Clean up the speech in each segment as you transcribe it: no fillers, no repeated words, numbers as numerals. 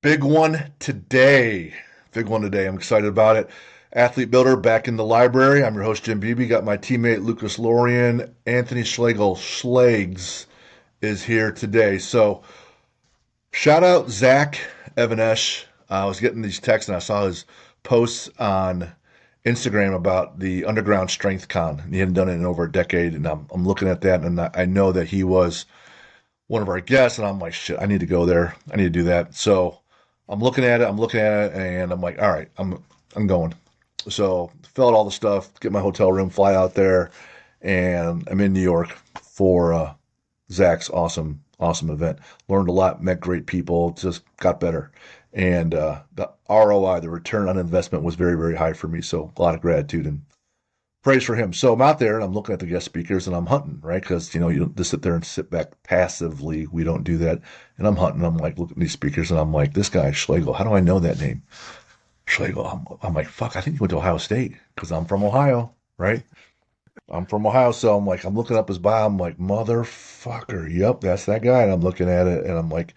Big one today. Big one today. I'm excited about it. Athlete Builder back in the library. I'm your host, Jim Beebe. Got my teammate, Lucas Lorian. Anthony Schlegel, Schlegs, is here today. So, shout out Zach Evanesh. I was getting these texts and I saw his posts on Instagram about the Underground Strength Con. He hadn't done it in over a decade. And I'm looking at that and I know that he was one of our guests, and I'm like, shit, I need to go there. I need to do that. So I'm looking at it, and I'm like, all right, I'm going. So fill out all the stuff, get my hotel room, fly out there, and I'm in New York for Zach's awesome event. Learned a lot, met great people, just got better. And the ROI, the return on investment, was very high for me. So a lot of gratitude and praise for him. So I'm out there and I'm looking at the guest speakers and I'm hunting, right? Because you don't just sit there and sit back passively. We don't do that. And I'm hunting. I'm like looking at these speakers and I'm like, this guy Schlegel. How do I know that name? Schlegel. I'm like, fuck. I think he went to Ohio State because I'm from Ohio, right? I'm from Ohio, so I'm like, I'm looking up his bio. I'm like, motherfucker. Yep, that's that guy. And I'm looking at it and I'm like,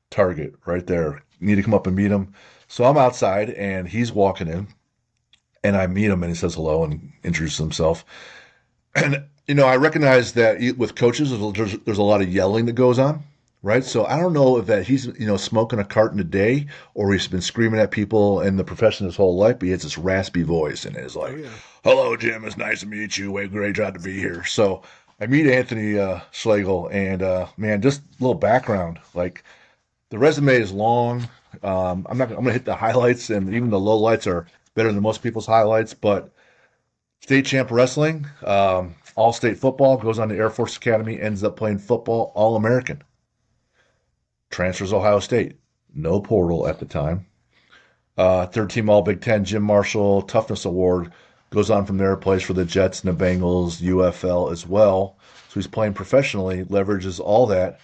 target right there. Need to come up and meet him. So I'm outside and he's walking in and I meet him and he says hello and introduces himself. And I recognize that with coaches, there's a lot of yelling that goes on, right? So I don't know if that he's smoking a carton a day or he's been screaming at people in the profession his whole life. But he has this raspy voice and is Oh like, yeah. "Hello, Jim. It's nice to meet you. Way great job to be here." So I meet Anthony Schlegel, and man, just a little background. Like the resume is long. I'm not. I'm gonna hit the highlights, and even the lowlights are better than most people's highlights. But state champ wrestling, all state football, goes on to Air Force Academy, ends up playing football, All American. Transfers Ohio State, no portal at the time. Third team All Big Ten, Jim Marshall Toughness Award. Goes on from there, plays for the Jets and the Bengals, UFL as well. So he's playing professionally, leverages all that.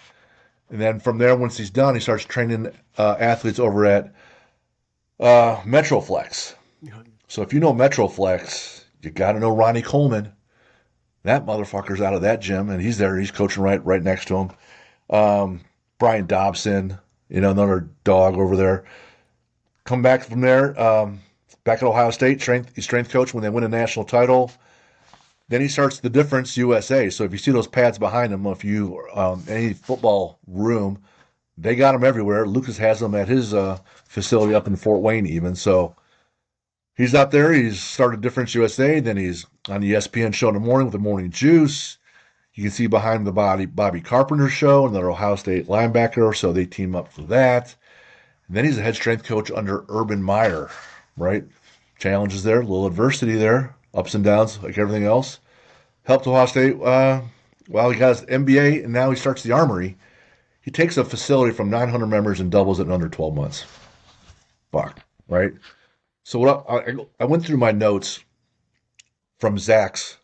And then from there, once he's done, he starts training athletes over at MetroFlex. Yeah. So if you know MetroFlex, you got to know Ronnie Coleman. That motherfucker's out of that gym, and he's there. He's coaching right next to him. Brian Dobson, another dog over there. Come back from there, back at Ohio State, strength coach when they win a national title. Then he starts the Difference USA. So if you see those pads behind him, if you any football room, they got them everywhere. Lucas has them at his facility up in Fort Wayne, even. So he's out there. He's started Difference USA. Then he's on the ESPN show in the morning with the Morning Juice. You can see behind him the Bobby Carpenter show, another Ohio State linebacker. So they team up for that. And then he's a head strength coach under Urban Meyer, right? Challenges there, a little adversity there, ups and downs like everything else. Helped Ohio State. He got his MBA and now he starts the Armory. He takes a facility from 900 members and doubles it in under 12 months. Fuck, right? So I went through my notes from Zach's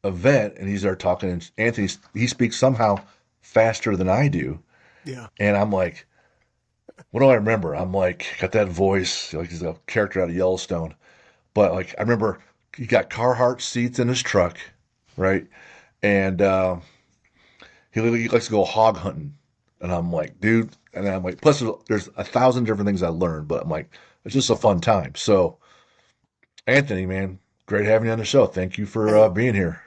event, and he's there talking. And Anthony, he speaks somehow faster than I do, Yeah. and I'm like, what do I remember? I'm like, got that voice, like he's a character out of Yellowstone. But like, I remember he got Carhartt seats in his truck, right? And he likes to go hog hunting, and I'm like, dude. And I'm like, plus there's 1,000 different things I learned, but I'm like, it's just a fun time. So Anthony, man, great having you on the show. Thank you for Hey, being here.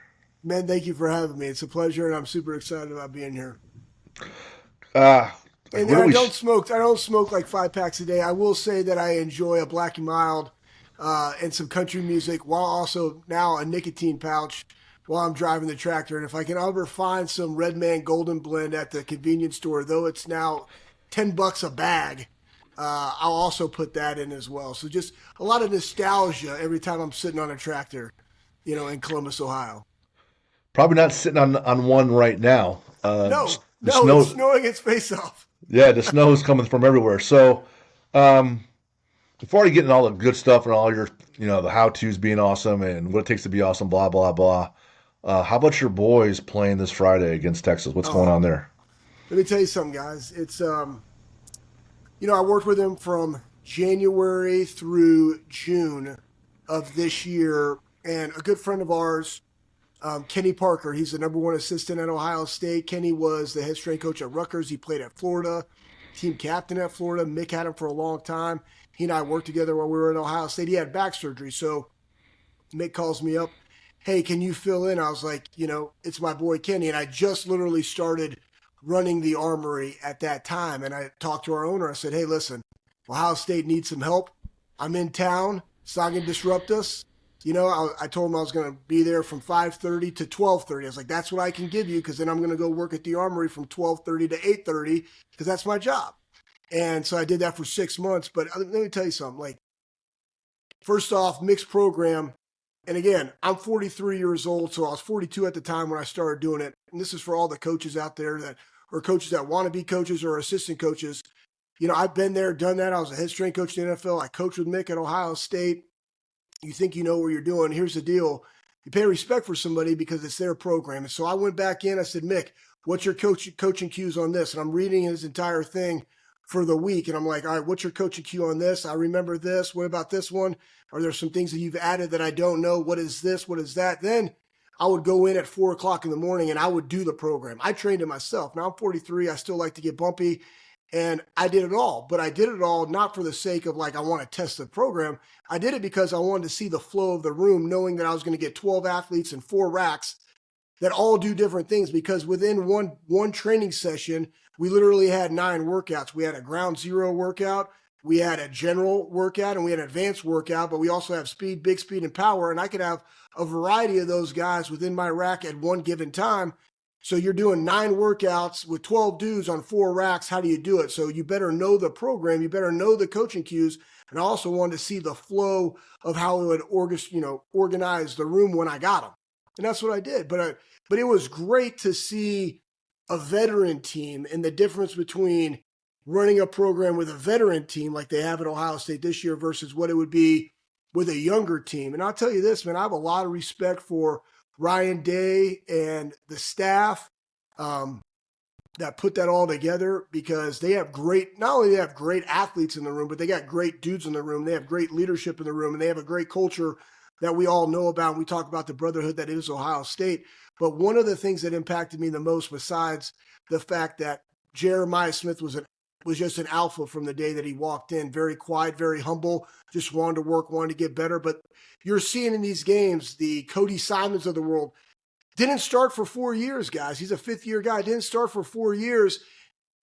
man, thank you for having me. It's a pleasure, and I'm super excited about being here. Uh, like, And what do I we? don't smoke. I don't smoke like 5 packs a day. I will say that I enjoy a black and mild and some country music, while also now a nicotine pouch while I'm driving the tractor. And if I can ever find some Red Man Golden Blend at the convenience store, though it's now $10 a bag, I'll also put that in as well. So just a lot of nostalgia every time I'm sitting on a tractor, in Columbus, Ohio. Probably not sitting on one right now. No, The no, it's snow, snowing its face off. yeah, the snow is coming from everywhere. So, um, before you get into all the good stuff and all your, the how tos being awesome and what it takes to be awesome, blah blah blah. How about your boys playing this Friday against Texas? What's going Oh, on there? let me tell you something, guys. It's I worked with him from January through June of this year, and a good friend of ours, Kenny Parker. He's the number one assistant at Ohio State. Kenny was the head strength coach at Rutgers. He played at Florida. team captain at Florida. Mick had him for a long time. He and I worked together while we were at Ohio State. He had back surgery. So Mick calls me up. Hey, can you fill in? I was like, it's my boy Kenny. And I just literally started running the armory at that time. And I talked to our owner. I said, hey, listen, Ohio State needs some help. I'm in town. It's not going to disrupt us. I told him I was going to be there from 5:30 to 12:30. I was like, that's what I can give you because then I'm going to go work at the armory from 12:30 to 8:30 because that's my job. And so I did that for 6 months. But let me tell you something. Like, first off, mixed program. And again, I'm 43 years old, so I was 42 at the time when I started doing it. And this is for all the coaches out there that are coaches that want to be coaches or assistant coaches. I've been there, done that. I was a head strength coach in the NFL. I coached with Mick at Ohio State. You think you know what you're doing. Here's the deal. You pay respect for somebody because it's their program. And so I went back in. I said, Mick, what's your coaching cues on this? And I'm reading his entire thing for the week. And I'm like, all right, what's your coaching cue on this? I remember this. What about this one? Are there some things that you've added that I don't know? What is this? What is that? Then I would go in at 4 o'clock in the morning and I would do the program. I trained it myself. Now I'm 43. I still like to get bumpy. And I did it all, but I did it all not for the sake of like, I want to test the program. I did it because I wanted to see the flow of the room, knowing that I was going to get 12 athletes and 4 racks that all do different things. Because within one training session, we literally had 9 workouts. We had a ground zero workout, we had a general workout, and we had an advanced workout, but we also have speed, big speed, and power. And I could have a variety of those guys within my rack at one given time. So you're doing 9 workouts with 12 dudes on 4 racks. How do you do it? So you better know the program. You better know the coaching cues. And I also wanted to see the flow of how it would organize the room when I got them. And that's what I did. But it was great to see a veteran team and the difference between running a program with a veteran team like they have at Ohio State this year versus what it would be with a younger team. And I'll tell you this, man, I have a lot of respect for Ryan Day and the staff that put that all together because they have not only they have great athletes in the room, but they got great dudes in the room. They have great leadership in the room, and they have a great culture that we all know about. We talk about the brotherhood that is Ohio State. But one of the things that impacted me the most, besides the fact that Jeremiah Smith was just an alpha from the day that he walked in, very quiet, very humble, just wanted to work, wanted to get better. But you're seeing in these games, the Cody Simons of the world didn't start for 4 years, guys. He's a fifth-year guy, didn't start for 4 years.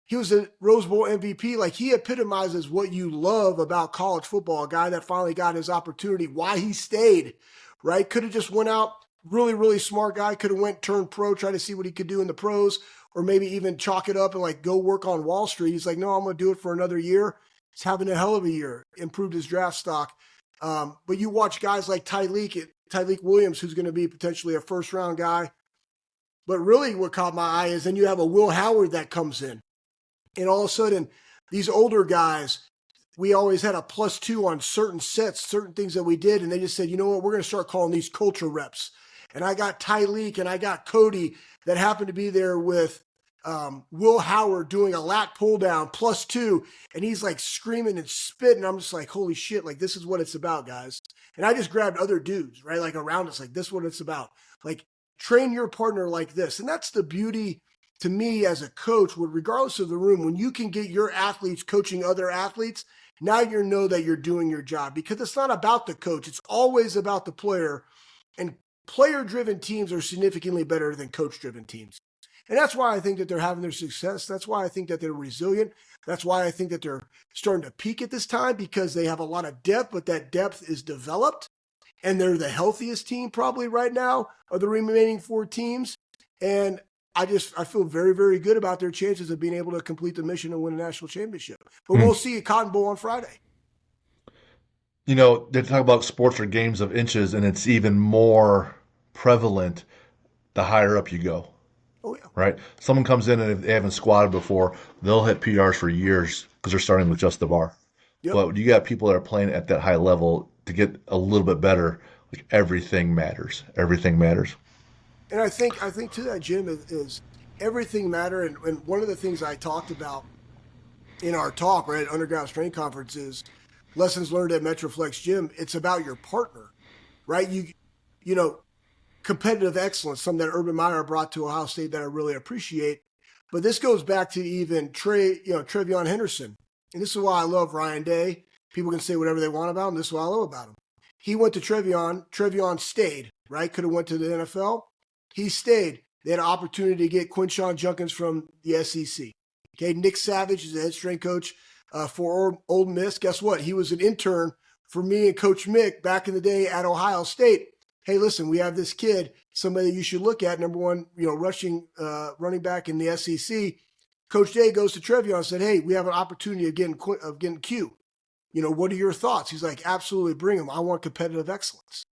He was a Rose Bowl MVP. Like, he epitomizes what you love about college football, a guy that finally got his opportunity, why he stayed, right? Could have just went out, really, really smart guy, could have went turned pro, try to see what he could do in the pros, or maybe even chalk it up and like go work on Wall Street. He's like, no, I'm going to do it for another year. He's having a hell of a year, improved his draft stock. But you watch guys like Tyleek Williams, who's going to be potentially a first-round guy. But really what caught my eye is then you have a Will Howard that comes in. And all of a sudden, these older guys, we always had a +2 on certain sets, certain things that we did. And they just said, you know what, we're going to start calling these culture reps. And I got Tyleek and I got Cody that happened to be there with Will Howard doing a lat pull down +2. And he's like screaming and spitting. I'm just like, holy shit, like this is what it's about, guys. And I just grabbed other dudes, right? Like around us, like this is what it's about. Like train your partner like this. And that's the beauty to me as a coach, regardless of the room, when you can get your athletes coaching other athletes, now you know that you're doing your job because it's not about the coach. It's always about the player. And player-driven teams are significantly better than coach-driven teams. And that's why I think that they're having their success. That's why I think that they're resilient. That's why I think that they're starting to peak at this time because they have a lot of depth, but that depth is developed. And they're the healthiest team probably right now of the remaining 4 teams. And I feel very, very good about their chances of being able to complete the mission and win a national championship. But we'll see at Cotton Bowl on Friday. You know, they talk about sports are games of inches, and it's even more prevalent the higher up you go, Oh, yeah. right? Someone comes in and if they haven't squatted before, they'll hit PRs for years because they're starting with just the bar. Yep. But you got people that are playing at that high level to get a little bit better. Like everything matters. Everything matters. And I think to that, Jim, is everything matter. And one of the things I talked about in our talk, right, at Underground Strength Conference is lessons learned at MetroFlex Gym. It's about your partner, right? You know, competitive excellence, something that Urban Meyer brought to Ohio State that I really appreciate. But this goes back to even Trevion Henderson. And this is why I love Ryan Day. People can say whatever they want about him. This is what I love about him. He went to Trevion. Trevion stayed, right? Could have went to the NFL. He stayed. They had an opportunity to get Quinshawn Junkins from the SEC. Okay, Nick Savage is the head strength coach for Ole Miss. Guess what? He was an intern for me and Coach Mick back in the day at Ohio State. Hey, listen, we have this kid, somebody you should look at, number one, running back in the SEC. Coach Day goes to Trevion and said, hey, we have an opportunity of getting Q. What are your thoughts? He's like, absolutely, bring him. I want competitive excellence.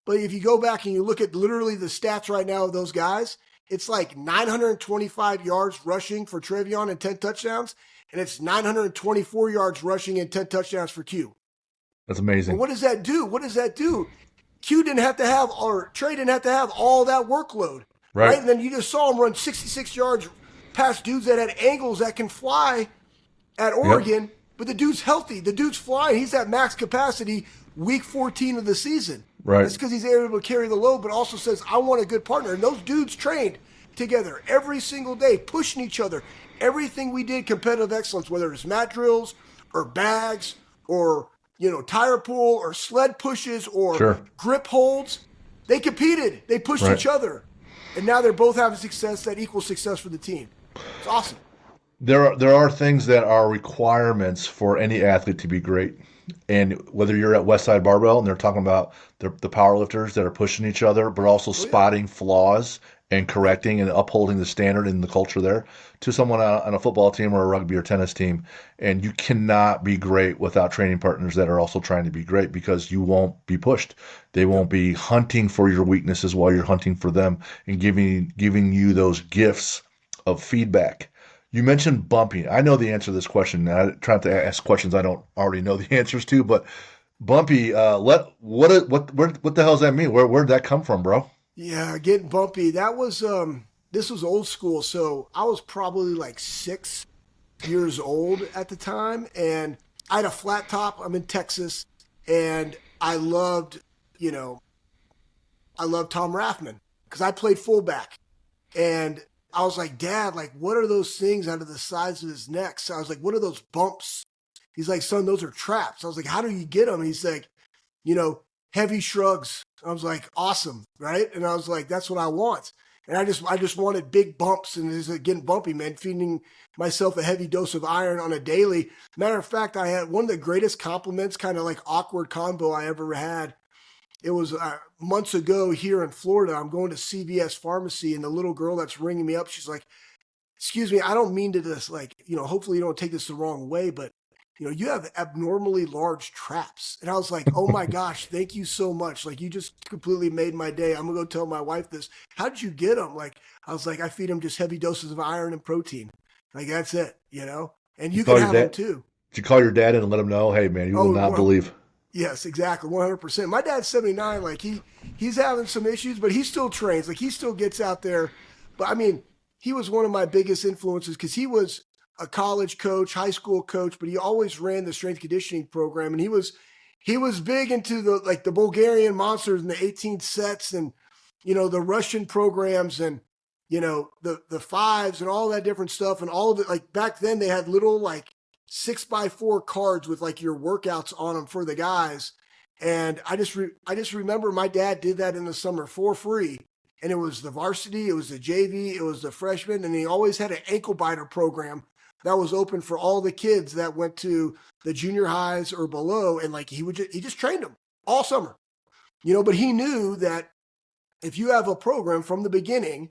But if you go back and you look at literally the stats right now of those guys, it's like 925 yards rushing for Trevion and 10 touchdowns, and it's 924 yards rushing and 10 touchdowns for Q. That's Well, amazing. what does that do? What does that do? Q didn't have to have, or Trey didn't have to have all that workload, right? Right. And then you just saw him run 66 yards past dudes that had angles that can fly at Yep. Oregon, but the dude's healthy. The dude's flying. He's at max capacity week 14 of the season. Right. That's because he's able to carry the load, but also says, I want a good partner. And those dudes trained together every single day, pushing each other. Everything we did, competitive excellence, whether it's mat drills or bags or, tire pull or sled pushes or Sure. grip holds, they competed. They pushed Right. each other. And now they're both having success that equals success for the team. It's awesome. There are things that are requirements for any athlete to be great. And whether you're at Westside Barbell and they're talking about the power lifters that are pushing each other, but also Oh, yeah. spotting flaws and Yep. correcting and upholding the standard and the culture there, to someone on a football team or a rugby or tennis team. And you cannot be great without training partners that are also trying to be great, because you won't be pushed. They Yep. won't be hunting for your weaknesses while you're hunting for them, and giving you those gifts of feedback. You mentioned bumping. I know the answer to this question. I try not to ask questions I don't already know the answers to, but bumpy. What the hell does that mean? Where'd that come from, bro? Yeah, getting bumpy. That was this was old school. So I was probably like 6 years old at the time, and I had a flat top. I'm in Texas, and you know, I loved Tom Rathman because I played fullback, and I was like, Dad, like, what are those things out of the sides of his neck? So I was like, what are those bumps? He's like, son, those are traps. I was like, how do you get them? He's like, you know, heavy shrugs. I was like, awesome, right? And I was like, that's what I want. And I just wanted big bumps and just getting bumpy, man, feeding myself a heavy dose of iron on a daily. Matter of fact, I had one of the greatest compliments, kind of like awkward combo I ever had. It was months ago here in Florida. I'm going to CVS Pharmacy, and the little girl that's ringing me up, she's like, excuse me, I don't mean to this, like, hopefully you don't take this the wrong way, but you have abnormally large traps. And I was like, oh my gosh, thank you so much. Like, you just completely made my day. I'm gonna go tell my wife this. How did you get them? Like, I was like, I feed them just heavy doses of iron and protein. Like, that's it. And You you can call your have them dad? too. Did you call your dad in and let him know? Hey, man, you will Oh, not well, believe. yes, exactly, 100%. My dad's 79. Like, he's having some issues, but he still trains. Like, he still gets out there. But I mean, he was one of my biggest influences because he was a college coach, high school coach, but he always ran the strength conditioning program, and he was big into the Bulgarian monsters and the 18 sets, and the Russian programs, and the fives and all that different stuff, and all of it. Like, back then they had little like 6x4 cards with like your workouts on them for the guys. And I just remember my dad did that in the summer for free. And it was the varsity, it was the JV, it was the freshman, and he always had an ankle biter program that was open for all the kids that went to the junior highs or below. And like, he just trained them all summer. But he knew that if you have a program from the beginning,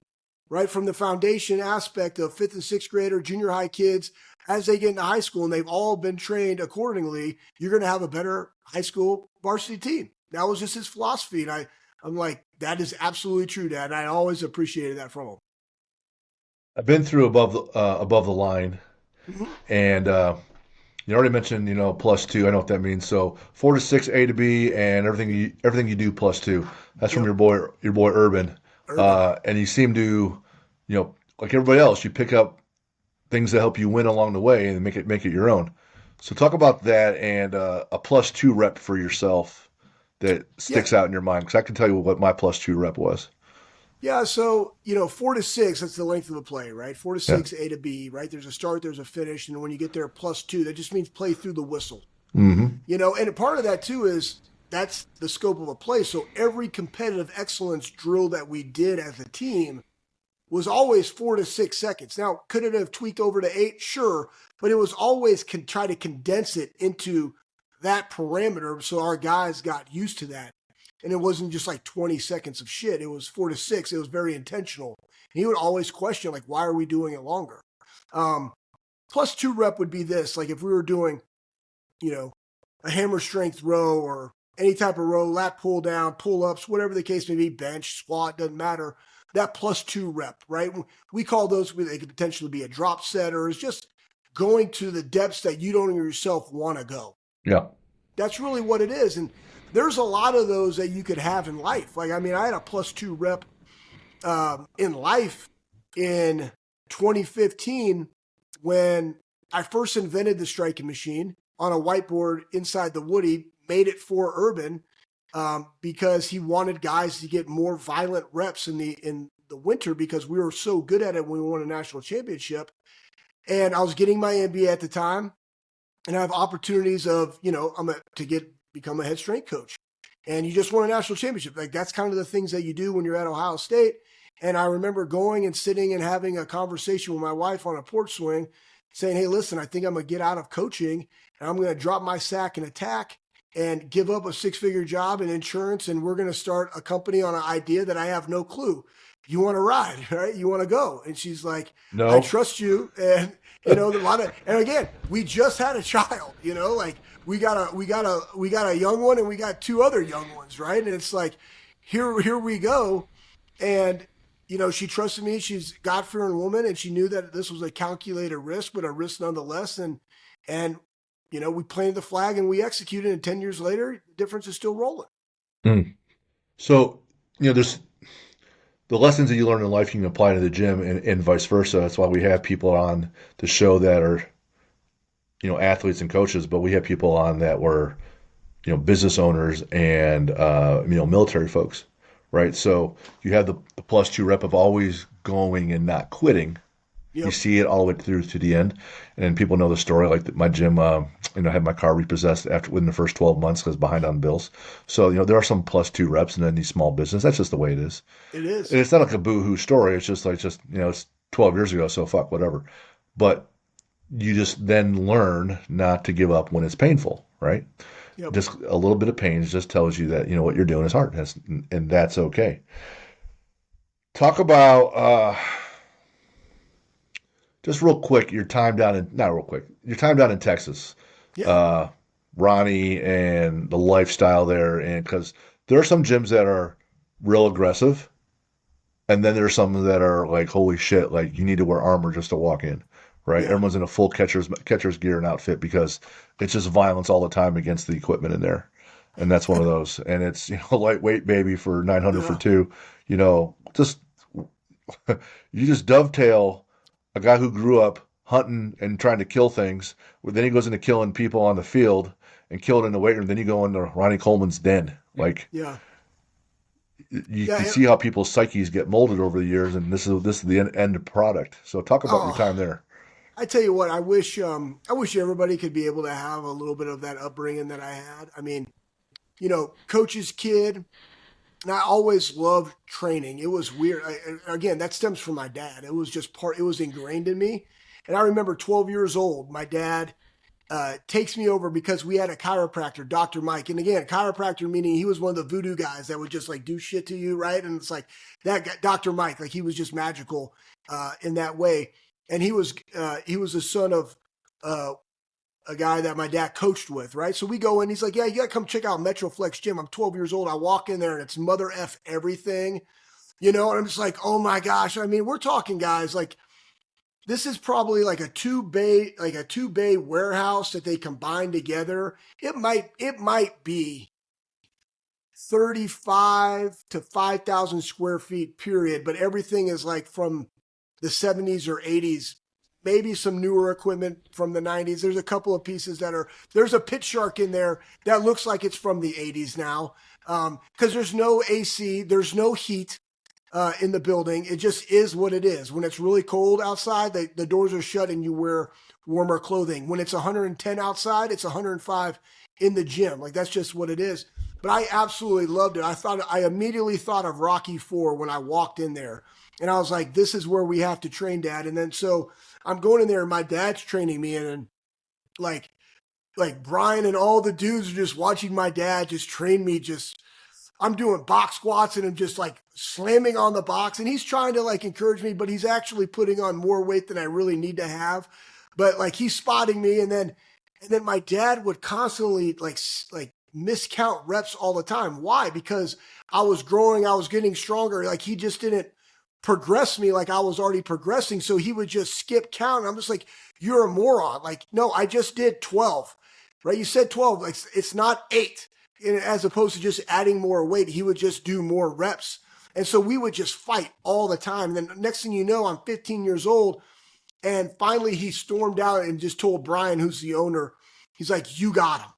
right, from the foundation aspect of fifth and sixth grader, junior high kids, as they get into high school and they've all been trained accordingly, you're going to have a better high school varsity team. That was just his philosophy. And I'm like, that is absolutely true, Dad. And I always appreciated that from him. I've been through above the line, Mm-hmm. and you already mentioned plus two. I know what that means. So 4 to 6, A to B, and everything you do plus two. That's from Yep. your boy Urban, Urban. and you seem to, like everybody else, you pick up things that help you win along the way and make it your own. So talk about that and a plus two rep for yourself that Yeah. sticks out in your mind, because I can tell you what my plus two rep was. Yeah, so 4 to 6, that's the length of the play, right? Four to Yeah. six, A to B, right? There's a start, there's a finish, and when you get there +2, that just means play through the whistle. Hmm. And a part of that too is that's the scope of a play. So every competitive excellence drill that we did as a team was always 4 to 6 seconds. Now, could it have tweaked over to 8? Sure, but it was always try to condense it into that parameter so our guys got used to that. And it wasn't just like 20 seconds of shit. It was 4 to 6. It was very intentional. And he would always question, like, why are we doing it longer? Um, +2 rep would be this. Like if we were doing, you know, a hammer strength row or any type of row, lat pull down, pull ups, whatever the case may be, bench, squat, doesn't matter. That +2 rep, right? We call those, they could potentially be a drop set or it's just going to the depths that you don't yourself want to go. Yeah. That's really what it is. And there's a lot of those that you could have in life. Like, I mean, I had a +2 rep in life in 2015 when I first invented the striking machine on a whiteboard inside the Woody, made it for Urban because he wanted guys to get more violent reps in the winter because we were so good at it when we won a national championship. And I was getting my MBA at the time, and I have opportunities of become a head strength coach. And you just won a national championship. Like that's kind of the things that you do when you're at Ohio State. And I remember going and sitting and having a conversation with my wife on a porch swing, saying, "Hey, listen, I think I'm gonna get out of coaching and I'm gonna drop my sack and attack and give up a 6-figure job in insurance, and we're gonna start a company on an idea that I have no clue. You want to ride, right? You want to go?" And she's like, "I No. trust you." And a lot of, and again, we just had a child, like we got a young one and we got two other young ones, right? And it's like, here we go. And she trusted me. She's God-fearing woman, and she knew that this was a calculated risk, but a risk nonetheless. And we planted the flag and we executed. And 10 years later, the difference is still rolling. Mm. So, there's the lessons that you learn in life you can apply to the gym and vice versa. That's why we have people on the show that are, athletes and coaches, but we have people on that were, business owners and, military folks, right? So you have the +2 rep of always going and not quitting. You Yep. see it all the way through to the end, and then people know the story. Like my gym, I had my car repossessed after within the first 12 months because behind on bills. So there are some +2 reps, and then these small business. That's just the way it is. It And is. it's not like a boohoo story. It's just like it's 12 years ago, so fuck whatever. But you just then learn not to give up when it's painful, right? Yep. Just a little bit of pain just tells you that what you're doing is hard, and that's okay. Talk about just real quick your time down in not real quick your time down in Texas, Yeah. uh, Ronnie, and the lifestyle there, and because there are some gyms that are real aggressive, and then there's some that are like holy shit, like you need to wear armor just to walk in, right? Yeah. Everyone's in a full catcher's gear and outfit because it's just violence all the time against the equipment in there, and that's one of those, and it's lightweight baby for 900 for Yeah. two, just you just dovetail a guy who grew up hunting and trying to kill things. Then he goes into killing people on the field and killed in the weight room. Then you go into Ronnie Coleman's den. Like Yeah. you can Yeah. see how people's psyches get molded over the years, and this is the end product. So talk about your Oh, time there. I tell you what, I wish everybody could be able to have a little bit of that upbringing that I had. I mean, coach's kid, and I always loved training. It was weird. Again, that stems from my dad. It was just part. It was ingrained in me. And I remember 12 years old, my dad takes me over because we had a chiropractor, Dr. Mike. And again, chiropractor meaning he was one of the voodoo guys that would just like do shit to you, right? And it's like that guy, Dr. Mike, like he was just magical in that way. And he was the son of uh, a guy that my dad coached with, right? So we go in, he's like, "Yeah, you gotta come check out MetroFlex gym." I'm 12 years old. I walk in there and it's mother F everything, and I'm just like, oh my gosh. I mean, we're talking guys like this is probably like a two bay warehouse that they combine together. It might be 35 to 5,000 square feet period, but everything is like from the 70s or 80s, maybe some newer equipment from the 90s. There's a couple of pieces there's a pit shark in there that looks like it's from the 80s now, because there's no AC, there's no heat. in the building. It just is what it is. When it's really cold outside, the doors are shut and you wear warmer clothing. When it's 110 outside, it's 105 in the gym. Like that's just what it is. But I absolutely loved it. I immediately thought of Rocky 4 when I walked in there. And I was like, this is where we have to train, Dad. And then so I'm going in there and my dad's training me and like Brian and all the dudes are just watching my dad just train me. Just I'm doing box squats and I'm just like slamming on the box and he's trying to like encourage me, but he's actually putting on more weight than I really need to have. But like he's spotting me and then my dad would constantly like miscount reps all the time. Why? Because I was growing, I was getting stronger. Like he just didn't progress me like I was already progressing. So he would just skip count. And I'm just like, you're a moron. Like, no, I just did 12, right? You said 12. Like it's not 8. And as opposed to just adding more weight, he would just do more reps. And so we would just fight all the time. And then next thing you know, I'm 15 years old. And finally he stormed out and just told Brian, who's the owner, he's like, you got him,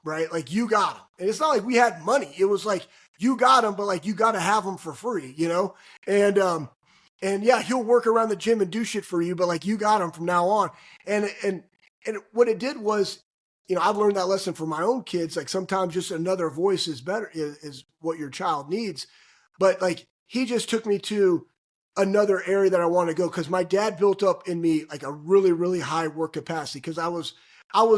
right? Like you got him. And it's not like we had money. It was like, you got him, but like you got to have him for free, you know? And yeah, he'll work around the gym and do shit for you, but like you got him from now on. And what it did was, I've learned that lesson for my own kids. Like sometimes just another voice is better, is what your child needs. But like he just took me to another area that I want to go because my dad built up in me like a really, really high work capacity because I was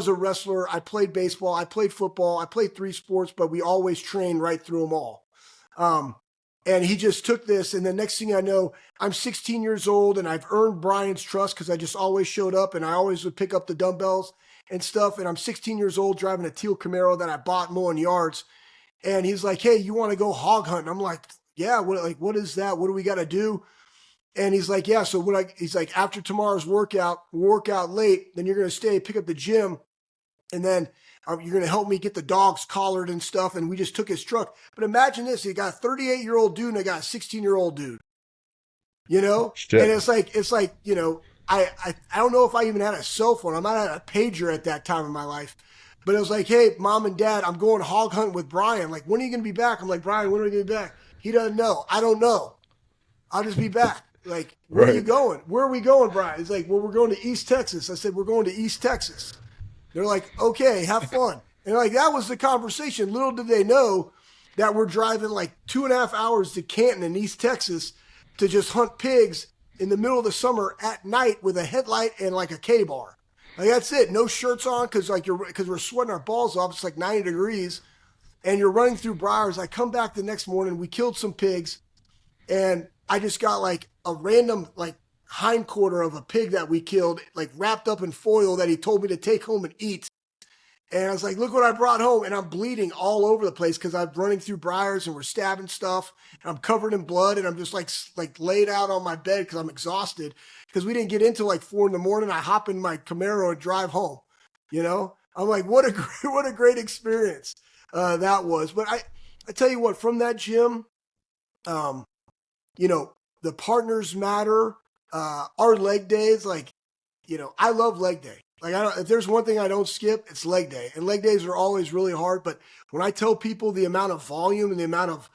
a wrestler. I played baseball. I played football. I played 3 sports, but we always trained right through them all. And he just took this. And the next thing I know, I'm 16 years old and I've earned Brian's trust because I just always showed up and I always would pick up the dumbbells and stuff. And I'm 16 years old driving a teal Camaro that I bought mowing yards. And he's like, hey, you want to go hog hunting? I'm like, yeah, what is that? What do we got to do? And he's like, yeah. So he's like, after tomorrow's work out late, then you're going to stay, pick up the gym. And then you're going to help me get the dogs collared and stuff. And we just took his truck. But imagine this. He got a 38-year-old dude and I got a 16-year-old dude, Shit. And it's like, I don't know if I even had a cell phone. I might have had a pager at that time in my life. But it was like, hey, mom and dad, I'm going hog hunting with Brian. Like, when are you going to be back? I'm like, Brian, when are we going to be back? He doesn't know. I don't know. I'll just be back. Like, where are you going? Where are we going, Brian? He's like, well, we're going to East Texas. I said, we're going to East Texas. They're like, okay, have fun. And like, that was the conversation. Little did they know that we're driving like 2.5 hours to Canton in East Texas to just hunt pigs in the middle of the summer at night with a headlight and like a K-bar. Like that's it. No shirts on because we're sweating our balls off. It's like 90 degrees and you're running through briars. I come back the next morning. We killed some pigs and I just got like a random like hindquarter of a pig that we killed, like wrapped up in foil that he told me to take home and eat. And I was like, look what I brought home. And I'm bleeding all over the place because I'm running through briars and we're stabbing stuff. And I'm covered in blood and I'm just like laid out on my bed because I'm exhausted because we didn't get into like 4 a.m. I hop in my Camaro and drive home. I'm like, what a great experience that was. But I tell you what, from that gym, the partners matter. Our leg days, I love leg day. Like if there's one thing I don't skip, it's leg day. And leg days are always really hard. But when I tell people the amount of volume and the amount of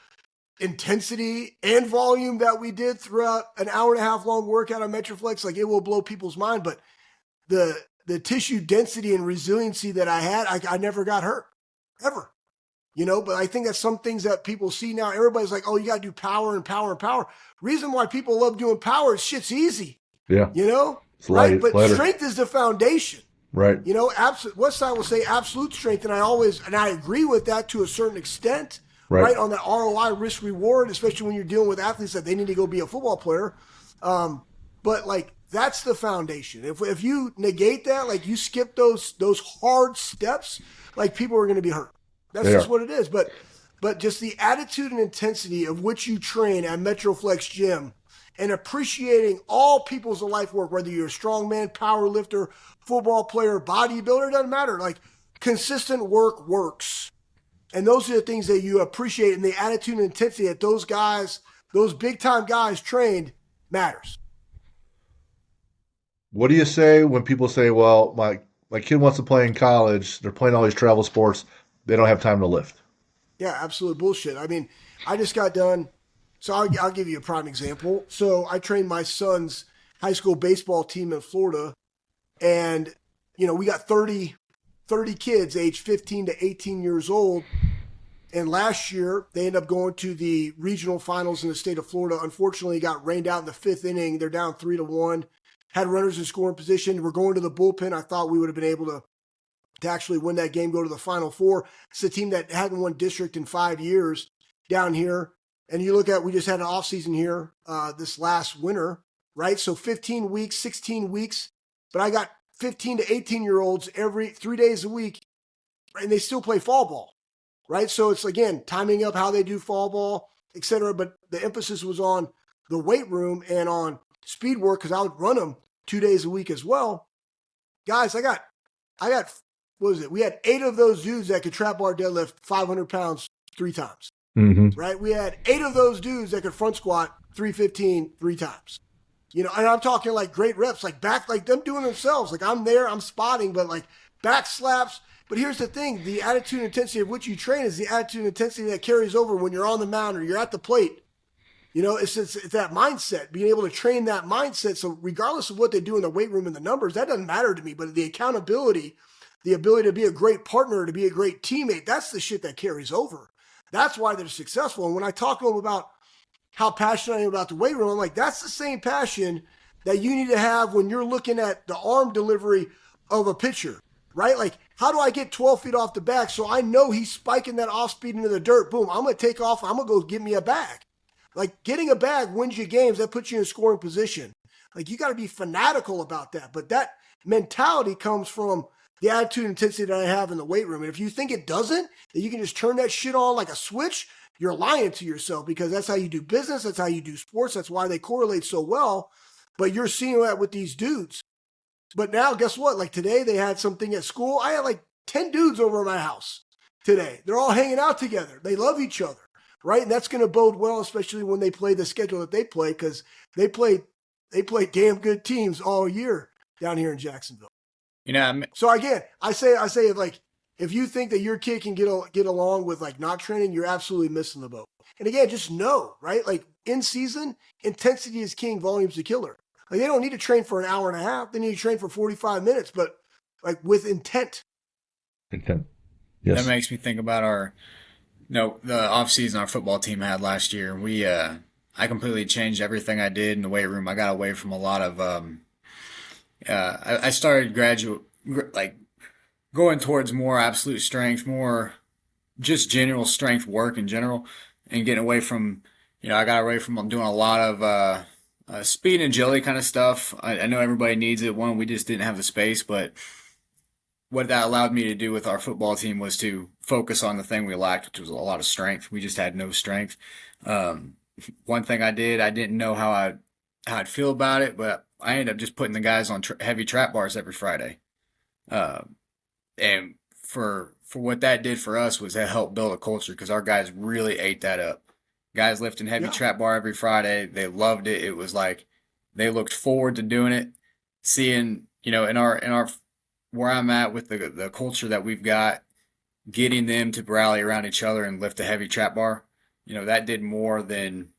intensity and volume that we did throughout an hour and a half long workout on MetroFlex, like it will blow people's mind. But the tissue density and resiliency that I had, I never got hurt, ever. But I think that's some things that people see now. Everybody's like, oh, you got to do power and power and power. Reason why people love doing power is shit's easy. Yeah. It's Right? But lighter. strength is the foundation. Right. Westside will say absolute strength, and I agree with that to a certain extent, Right. right? On the ROI risk reward, especially when you're dealing with athletes that they need to go be a football player. But like that's the foundation. If you negate that, like you skip those hard steps, like people are going to be hurt. That's just what it is. But just the attitude and intensity of which you train at MetroFlex Gym and appreciating all people's life work, whether you're a strongman, power lifter, football player, bodybuilder, doesn't matter. Like consistent work works. And those are the things that you appreciate, and the attitude and intensity that those guys, those big time guys trained matters. What do you say when people say, well, my kid wants to play in college, they're playing all these travel sports, they don't have time to lift? Yeah, absolute bullshit. I mean, I just got done So I'll give you a prime example. So I trained my son's high school baseball team in Florida, and we got 30 kids aged 15 to 18 years old. And last year, they ended up going to the regional finals in the state of Florida. Unfortunately, got rained out in the fifth inning. They're down 3-1. Had runners in scoring position. We're going to the bullpen. I thought we would have been able to actually win that game, go to the Final Four. It's a team that hadn't won district in 5 years down here. And you look at, we just had an offseason here this last winter, right? So 15 weeks, 16 weeks. But I got 15 to 18-year-olds every 3 days a week, and they still play fall ball, right? So it's, again, timing up how they do fall ball, et cetera. But the emphasis was on the weight room and on speed work because I would run them 2 days a week as well. Guys, I got, what was it? We had 8 of those dudes that could trap bar deadlift 500 pounds 3 times, right? We had 8 of those dudes that could front squat 315 3 times. And I'm talking like great reps, like back, like them doing themselves. Like I'm there, I'm spotting, but like back slaps. But here's the thing, the attitude and intensity of which you train is the attitude and intensity that carries over when you're on the mound or you're at the plate. It's that mindset, being able to train that mindset. So regardless of what they do in the weight room and the numbers, that doesn't matter to me. But the accountability, the ability to be a great partner, to be a great teammate, that's the shit that carries over. That's why they're successful. And when I talk to them about how passionate I am about the weight room, I'm like, that's the same passion that you need to have when you're looking at the arm delivery of a pitcher, right? Like, how do I get 12 feet off the back so I know he's spiking that off speed into the dirt? Boom, I'm going to take off. I'm going to go get me a bag. Like, getting a bag wins you games. That puts you in scoring position. Like, you got to be fanatical about that. But that mentality comes from the attitude and intensity that I have in the weight room. And if you think it doesn't, that you can just turn that shit on like a switch, you're lying to yourself, because that's how you do business. That's how you do sports. That's why they correlate so well. But you're seeing that with these dudes. But now, guess what? Like today, they had something at school. I had like 10 dudes over at my house today. They're all hanging out together. They love each other, right? And that's going to bode well, especially when they play the schedule that they play, because they play damn good teams all year down here in Jacksonville. So again, I say like, if you think that your kid can get along with like not training, you're absolutely missing the boat. And again, just know, right? Like in season, intensity is king, volume's the killer. Like they don't need to train for an hour and a half. They need to train for 45 minutes, but like with intent. Intent. Yes. That makes me think about the off season our football team had last year. I completely changed everything I did in the weight room. I got away from a lot of, I started going towards more absolute strength, more just general strength work in general, and getting away from, I got away from doing a lot of speed and agility kind of stuff. I know everybody needs it. One, we just didn't have the space, but what that allowed me to do with our football team was to focus on the thing we lacked, which was a lot of strength. We just had no strength. One thing I didn't know how I'd feel about it, but I ended up just putting the guys on heavy trap bars every Friday. And for what that did for us was that helped build a culture, because our guys really ate that up. Guys lifting heavy trap bar every Friday. They loved it. It was like they looked forward to doing it. Seeing, in our where I'm at with the culture that we've got, getting them to rally around each other and lift a heavy trap bar, that did more than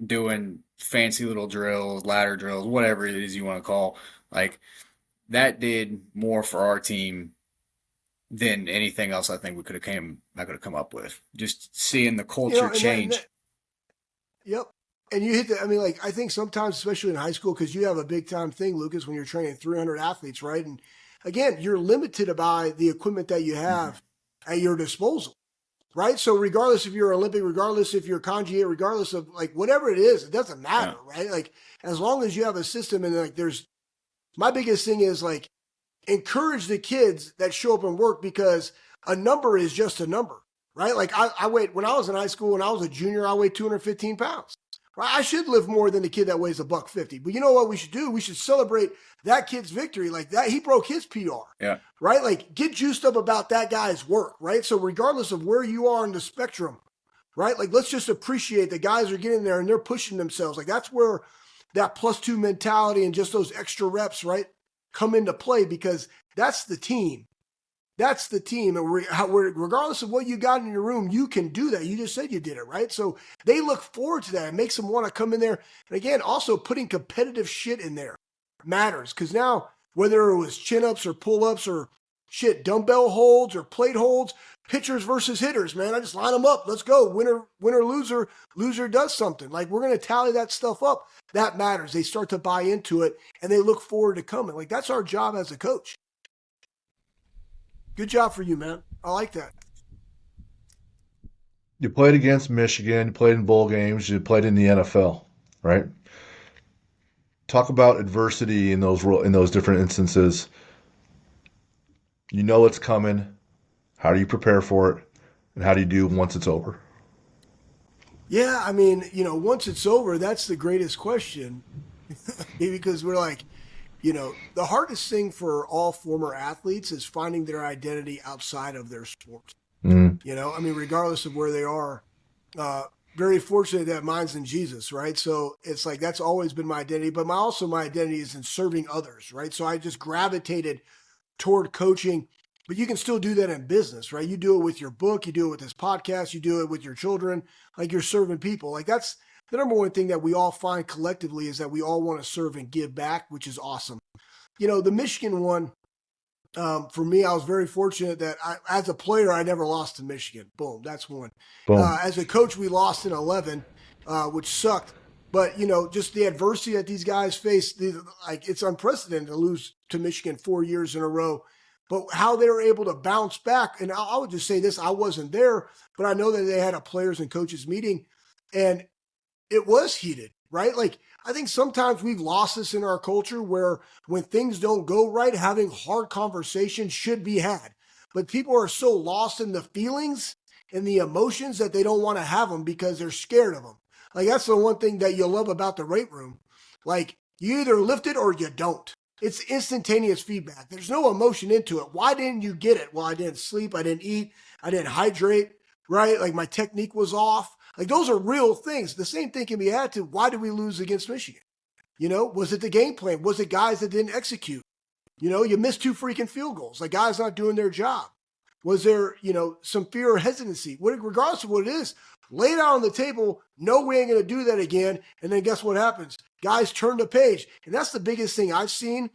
doing fancy little drills, ladder drills, whatever it is you want to call. Like that did more for our team than anything else I think I could have come up with. Just seeing the culture change. Yep. And you hit I think sometimes, especially in high school, because you have a big time thing, Lucas, when you're training 300 athletes, right? And again, you're limited by the equipment that you have at your disposal, right? So regardless if you're Olympic, regardless if you're conjugate, regardless of like whatever it is, it doesn't matter, right? Like as long as you have a system, and like my biggest thing is like, encourage the kids that show up and work, because a number is just a number, right? Like I weighed, when I was in high school, when I was a junior, I weighed 215 pounds, right? I should lift more than the kid that weighs $150. But you know what we should do? We should celebrate that kid's victory. Like that, he broke his PR, right? Like get juiced up about that guy's work, right? So regardless of where you are in the spectrum, right? Like let's just appreciate the guys are getting there and they're pushing themselves. Like that's where that +2 mentality and just those extra reps, right, come into play, because that's the team. That's the team. And regardless of what you got in your room, you can do that. You just said you did it, right? So they look forward to that. It makes them want to come in there. And again, also putting competitive shit in there matters because now, whether it was chin ups or pull ups or shit, dumbbell holds or plate holds, pitchers versus hitters, man, I just line them up. Let's go. Winner, loser. Loser does something. Like, we're going to tally that stuff up. That matters. They start to buy into it and they look forward to coming. Like, that's our job as a coach. Good job for you, man. I like that. You played against Michigan, you played in bowl games, you played in the NFL, right? Talk about adversity in those different instances. You know it's coming. How do you prepare for it? And how do you do once it's over? Yeah, I mean, once it's over, that's the greatest question because we're like, the hardest thing for all former athletes is finding their identity outside of their sport. Mm, I mean, regardless of where they are, uh, very fortunate that mine's in Jesus, right? So it's like that's always been my identity, but my identity is in serving others, right? So I just gravitated toward coaching, but you can still do that in business, right? You do it with your book, you do it with this podcast, you do it with your children, like you're serving people. Like that's the number one thing that we all find collectively is that we all want to serve and give back, which is awesome. The Michigan one, for me, I was very fortunate that as a player, I never lost to Michigan. Boom, that's one. boom. As a coach, we lost in 11, which sucked. But just the adversity that these guys face, like it's unprecedented to lose to Michigan 4 years in a row. But how they were able to bounce back, and I would just say this: I wasn't there, but I know that they had a players and coaches meeting, and it was heated, right? Like I think sometimes we've lost this in our culture where when things don't go right, having hard conversations should be had. But people are so lost in the feelings and the emotions that they don't want to have them because they're scared of them. Like that's the one thing that you love about the weight room. Like you either lift it or you don't. It's instantaneous feedback. There's no emotion into it. Why didn't you get it? Well, I didn't sleep. I didn't eat. I didn't hydrate, right? Like my technique was off. Like those are real things. The same thing can be added to why did we lose against Michigan? Was it the game plan? Was it guys that didn't execute? You missed two freaking field goals. Like guys not doing their job. Was there, some fear or hesitancy? Regardless of what it is, lay it out on the table. No, we ain't going to do that again. And then guess what happens? Guys turn the page. And that's the biggest thing I've seen.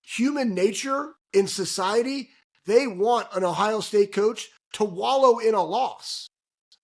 Human nature in society, they want an Ohio State coach to wallow in a loss.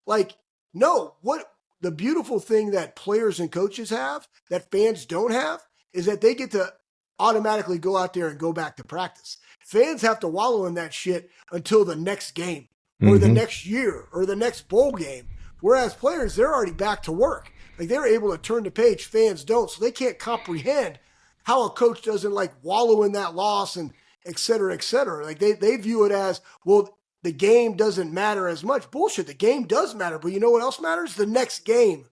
Like, no, what the beautiful thing that players and coaches have that fans don't have is that they get to automatically go out there and go back to practice. Fans have to wallow in that shit until the next game or the Mm-hmm. next year or the next bowl game. Whereas players, they're already back to work. Like they're able to turn the page, fans don't. So they can't comprehend how a coach doesn't like wallow in that loss and et cetera, et cetera. Like they view it as, well, the game doesn't matter as much. Bullshit. The game does matter. But you know what else matters? The next game.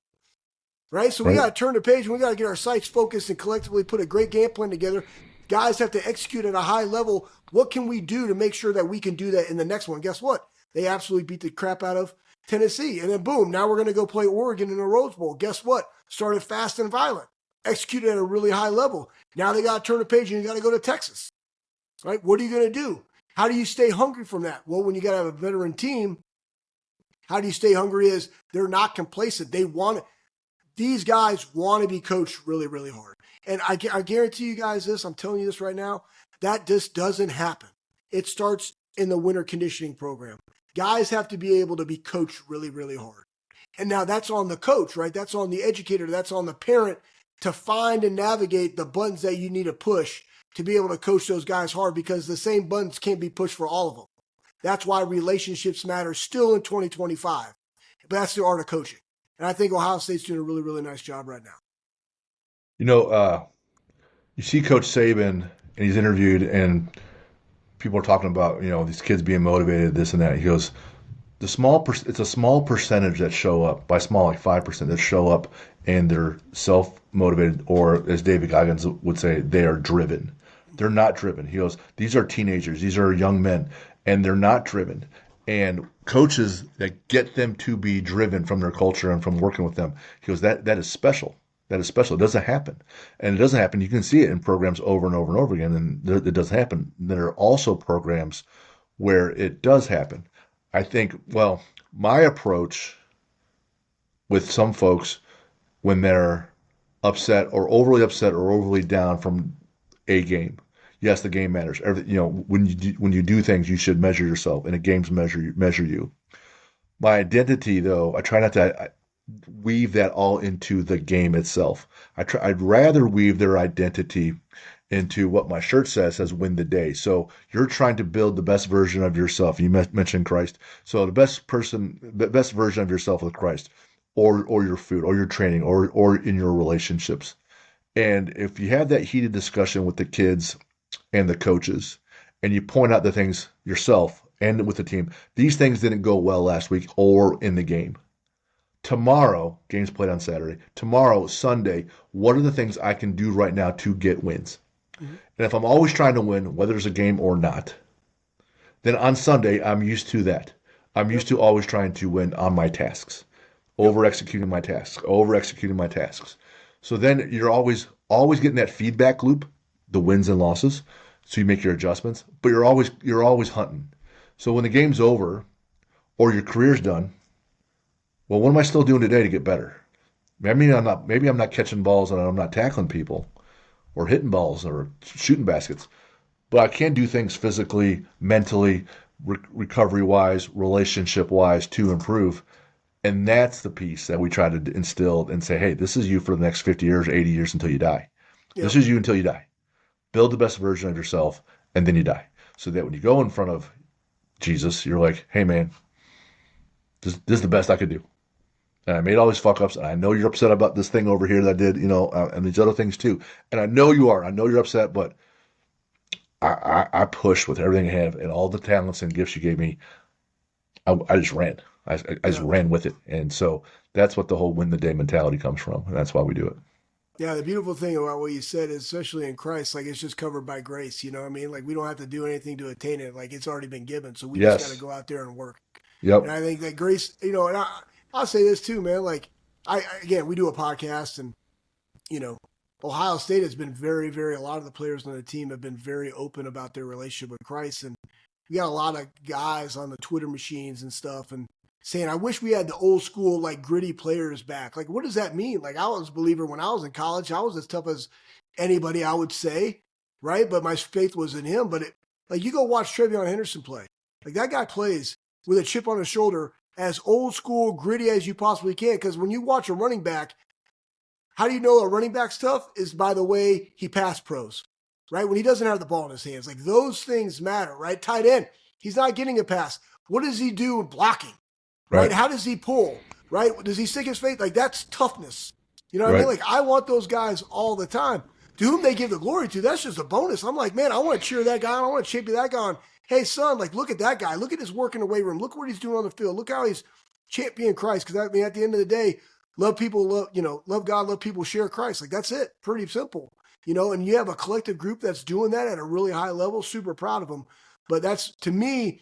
Right? So we Right. got to turn the page and we got to get our sights focused and collectively put a great game plan together. Guys have to execute at a high level. What can we do to make sure that we can do that in the next one? Guess what? They absolutely beat the crap out of Tennessee. And then boom, now we're going to go play Oregon in the Rose Bowl. Guess what? Started fast and violent. Executed at a really high level. Now they got to turn the page and you got to go to Texas. Right? What are you going to do? How do you stay hungry from that? Well, when you got to have a veteran team, how do you stay hungry is they're not complacent. These guys want to be coached really, really hard. And I guarantee you guys this, I'm telling you this right now, that just doesn't happen. It starts in the winter conditioning program. Guys have to be able to be coached really, really hard. And now that's on the coach, right? That's on the educator. That's on the parent to find and navigate the buttons that you need to push to be able to coach those guys hard because the same buttons can't be pushed for all of them. That's why relationships matter still in 2025. But that's the art of coaching. And I think Ohio State's doing a really, really nice job right now. You know, you see Coach Saban, and he's interviewed, and people are talking about these kids being motivated, this and that. He goes, it's a small percentage that show up, by small like 5% that show up, and they're self motivated, or as David Goggins would say, they are driven. They're not driven. He goes, these are teenagers, these are young men, and they're not driven. And coaches that get them to be driven from their culture and from working with them, he goes, that is special. That is special. It doesn't happen. And it doesn't happen. You can see it in programs over and over and over again, and it doesn't happen. There are also programs where it does happen. I think, well, my approach with some folks when they're upset or overly down from a game. Yes, the game matters. When you do things, you should measure yourself, and the games measure you. My identity, though, I try not to weave that all into the game itself. I'd rather weave their identity into what my shirt says win the day. So you're trying to build the best version of yourself. You mentioned Christ. So the best version of yourself with Christ, or your food, or your training, or in your relationships. And if you have that heated discussion with the kids and the coaches, and you point out the things yourself and with the team, these things didn't go well last week or in the game. Tomorrow, games played on Saturday. Tomorrow, Sunday, what are the things I can do right now to get wins? Mm-hmm. And if I'm always trying to win, whether it's a game or not, then on Sunday, I'm used to that. I'm Yep. used to always trying to win on my tasks, Yep. over executing my tasks. So then you're always getting that feedback loop, the wins and losses. So you make your adjustments, but you're always hunting. So when the game's over or your career's done, well, what am I still doing today to get better? Maybe I'm not catching balls and I'm not tackling people or hitting balls or shooting baskets, but I can do things physically, mentally, recovery wise, relationship wise to improve. And that's the piece that we try to instill and say, hey, this is you for the next 50 years, 80 years until you die. This Yep. is you until you die. Build the best version of yourself, and then you die. So that when you go in front of Jesus, you're like, hey, man, this is the best I could do. And I made all these fuck ups, and I know you're upset about this thing over here that I did, and these other things too. And I know you are. I know you're upset, but I pushed with everything I have and all the talents and gifts you gave me. I just ran. I just Yeah. ran with it. And so that's what the whole win the day mentality comes from. And that's why we do it. Yeah, the beautiful thing about what you said is, especially in Christ, like it's just covered by grace. You know what I mean? Like we don't have to do anything to attain it. Like it's already been given. So we just got to Yes. go out there and work. And Yep. I think that grace, and I'll say this too, man. Like again, we do a podcast, and you know, Ohio State has been very, very. A lot of the players on the team have been very open about their relationship with Christ, and we got a lot of guys on the Twitter machines and stuff, and saying, "I wish we had the old school, like gritty players back." Like, what does that mean? Like, I was a believer when I was in college. I was as tough as anybody, I would say, right? But my faith was in him. But like, you go watch Trevion Henderson play. Like that guy plays with a chip on his shoulder, as old school, gritty as you possibly can. Because when you watch a running back, how do you know a running back's tough? Is by the way he pass pros, right? When he doesn't have the ball in his hands, like those things matter, right? Tight end, he's not getting a pass. What does he do in blocking, right? Right. How does he pull, right? Does he stick his face? Like that's toughness. You know what I mean? Right. Like I want those guys all the time. To whom they give the glory to, that's just a bonus. I'm like, man, I want to cheer that guy on. I want to champion that guy on. Hey, son, like look at that guy. Look at his work in the weight room. Look what he's doing on the field. Look how he's championing Christ. Because I mean, at the end of the day, love people, love God, love people, share Christ. Like that's it. Pretty simple. And you have a collective group that's doing that at a really high level. Super proud of them. But that's to me,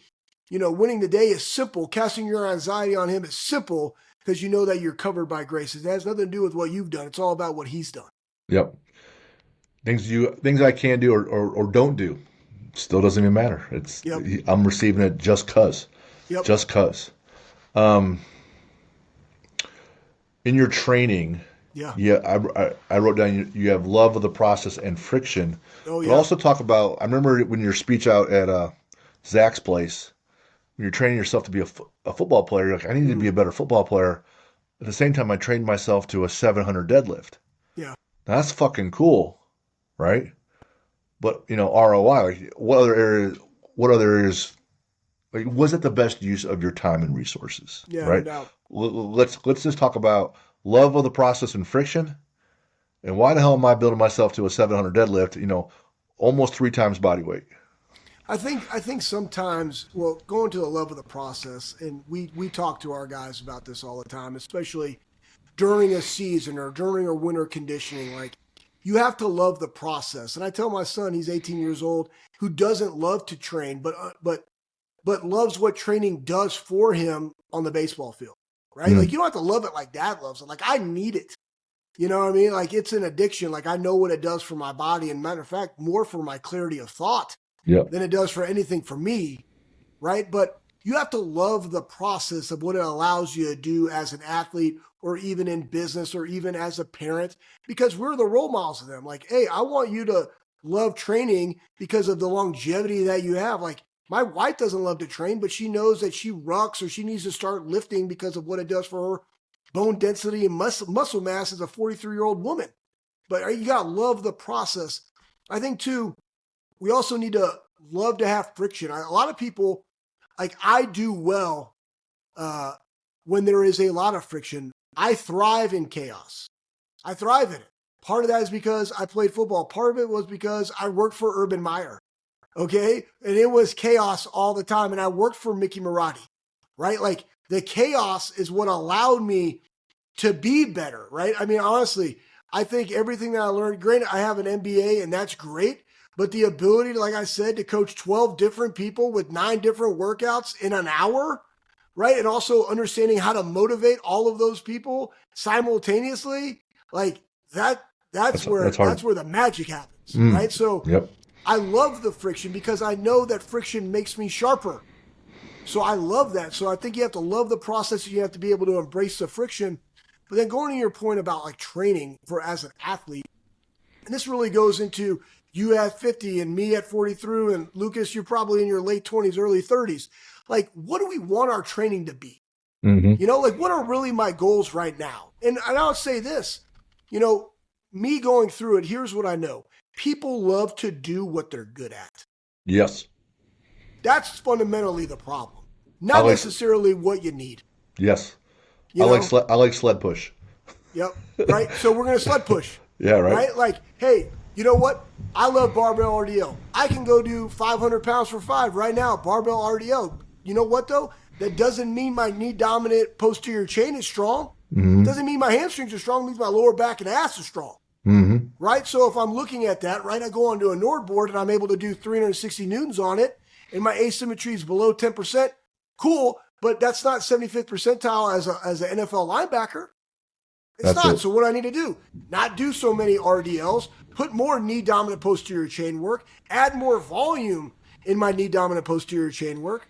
winning the day is simple. Casting your anxiety on him is simple because you know that you're covered by grace. It has nothing to do with what you've done. It's all about what he's done. Yep. Things I can do or don't do still doesn't even matter. Yep. I'm receiving it just cause. Yep. Just cause. Um, in your training, Yeah. yeah, I wrote down you have love of the process and friction, Oh, but yeah. also talk about. I remember when your speech out at Zach's place, when you're training yourself to be a football player. You're like, I need to be a Mm. better football player. At the same time, I trained myself to a 700 deadlift. Yeah. Now, that's fucking cool, right? But ROI. Like, what other areas? What other areas? Like, was it the best use of your time and resources? Yeah. No Right. doubt. Let's just talk about love of the process and friction. And why the hell am I building myself to a 700 deadlift? Almost three times body weight. I think sometimes, well, going to the love of the process, and we talk to our guys about this all the time, especially during a season or during a winter conditioning. Like you have to love the process. And I tell my son, he's 18 years old, who doesn't love to train, but loves what training does for him on the baseball field. Right? Like Mm, you don't have to love it like dad loves it. Like I need it. You know what I mean? Like it's an addiction. Like I know what it does for my body, and matter of fact, more for my clarity of thought yep. than it does for anything for me. right? But you have to love the process of what it allows you to do as an athlete or even in business or even as a parent, because we're the role models of them. Like, hey, I want you to love training because of the longevity that you have. Like, my wife doesn't love to train, but she knows that she rucks or she needs to start lifting because of what it does for her bone density and muscle mass as a 43-year-old woman. But you got to love the process. I think, too, we also need to love to have friction. A lot of people, like I do well when there is a lot of friction. I thrive in chaos. I thrive in it. Part of that is because I played football. Part of it was because I worked for Urban Meyer. Okay. And it was chaos all the time. And I worked for Mickey Marotti, right? Like the chaos is what allowed me to be better, right? I mean, honestly, I think everything that I learned, granted, I have an MBA and that's great, but the ability, like I said, to coach 12 different people with 9 different workouts in an hour, right? And also understanding how to motivate all of those people simultaneously, like that's where the magic happens, right? So I love the friction because I know that friction makes me sharper. So I love that. So I think you have to love the process. You have to be able to embrace the friction. But then going to your point about like training for as an athlete, and this really goes into you at 50 and me at 43, and Lucas, you're probably in your late 20s, early 30s. Like, what do we want our training to be? You know, like what are really my goals right now? And I'll say this, you know, me going through it, here's what I know. People love to do what they're good at. Yes. That's fundamentally the problem. Not necessarily what you need. Yes. You know? I like sled push. Yep. Right. So we're going to sled push. Yeah. Right. Like, hey, you know what? I love barbell RDL. I can go do 500 pounds for 5 right now, barbell RDL. You know what though? That doesn't mean my knee dominant posterior chain is strong. Doesn't mean my hamstrings are strong. It means my lower back and ass is strong. Right. So if I'm looking at that, right, I go onto a Nord board and I'm able to do 360 newtons on it and my asymmetry is below 10%. Cool. But that's not 75th percentile as an NFL linebacker. It's not. So what I need to do, not do so many RDLs, put more knee dominant posterior chain work, add more volume in my knee dominant posterior chain work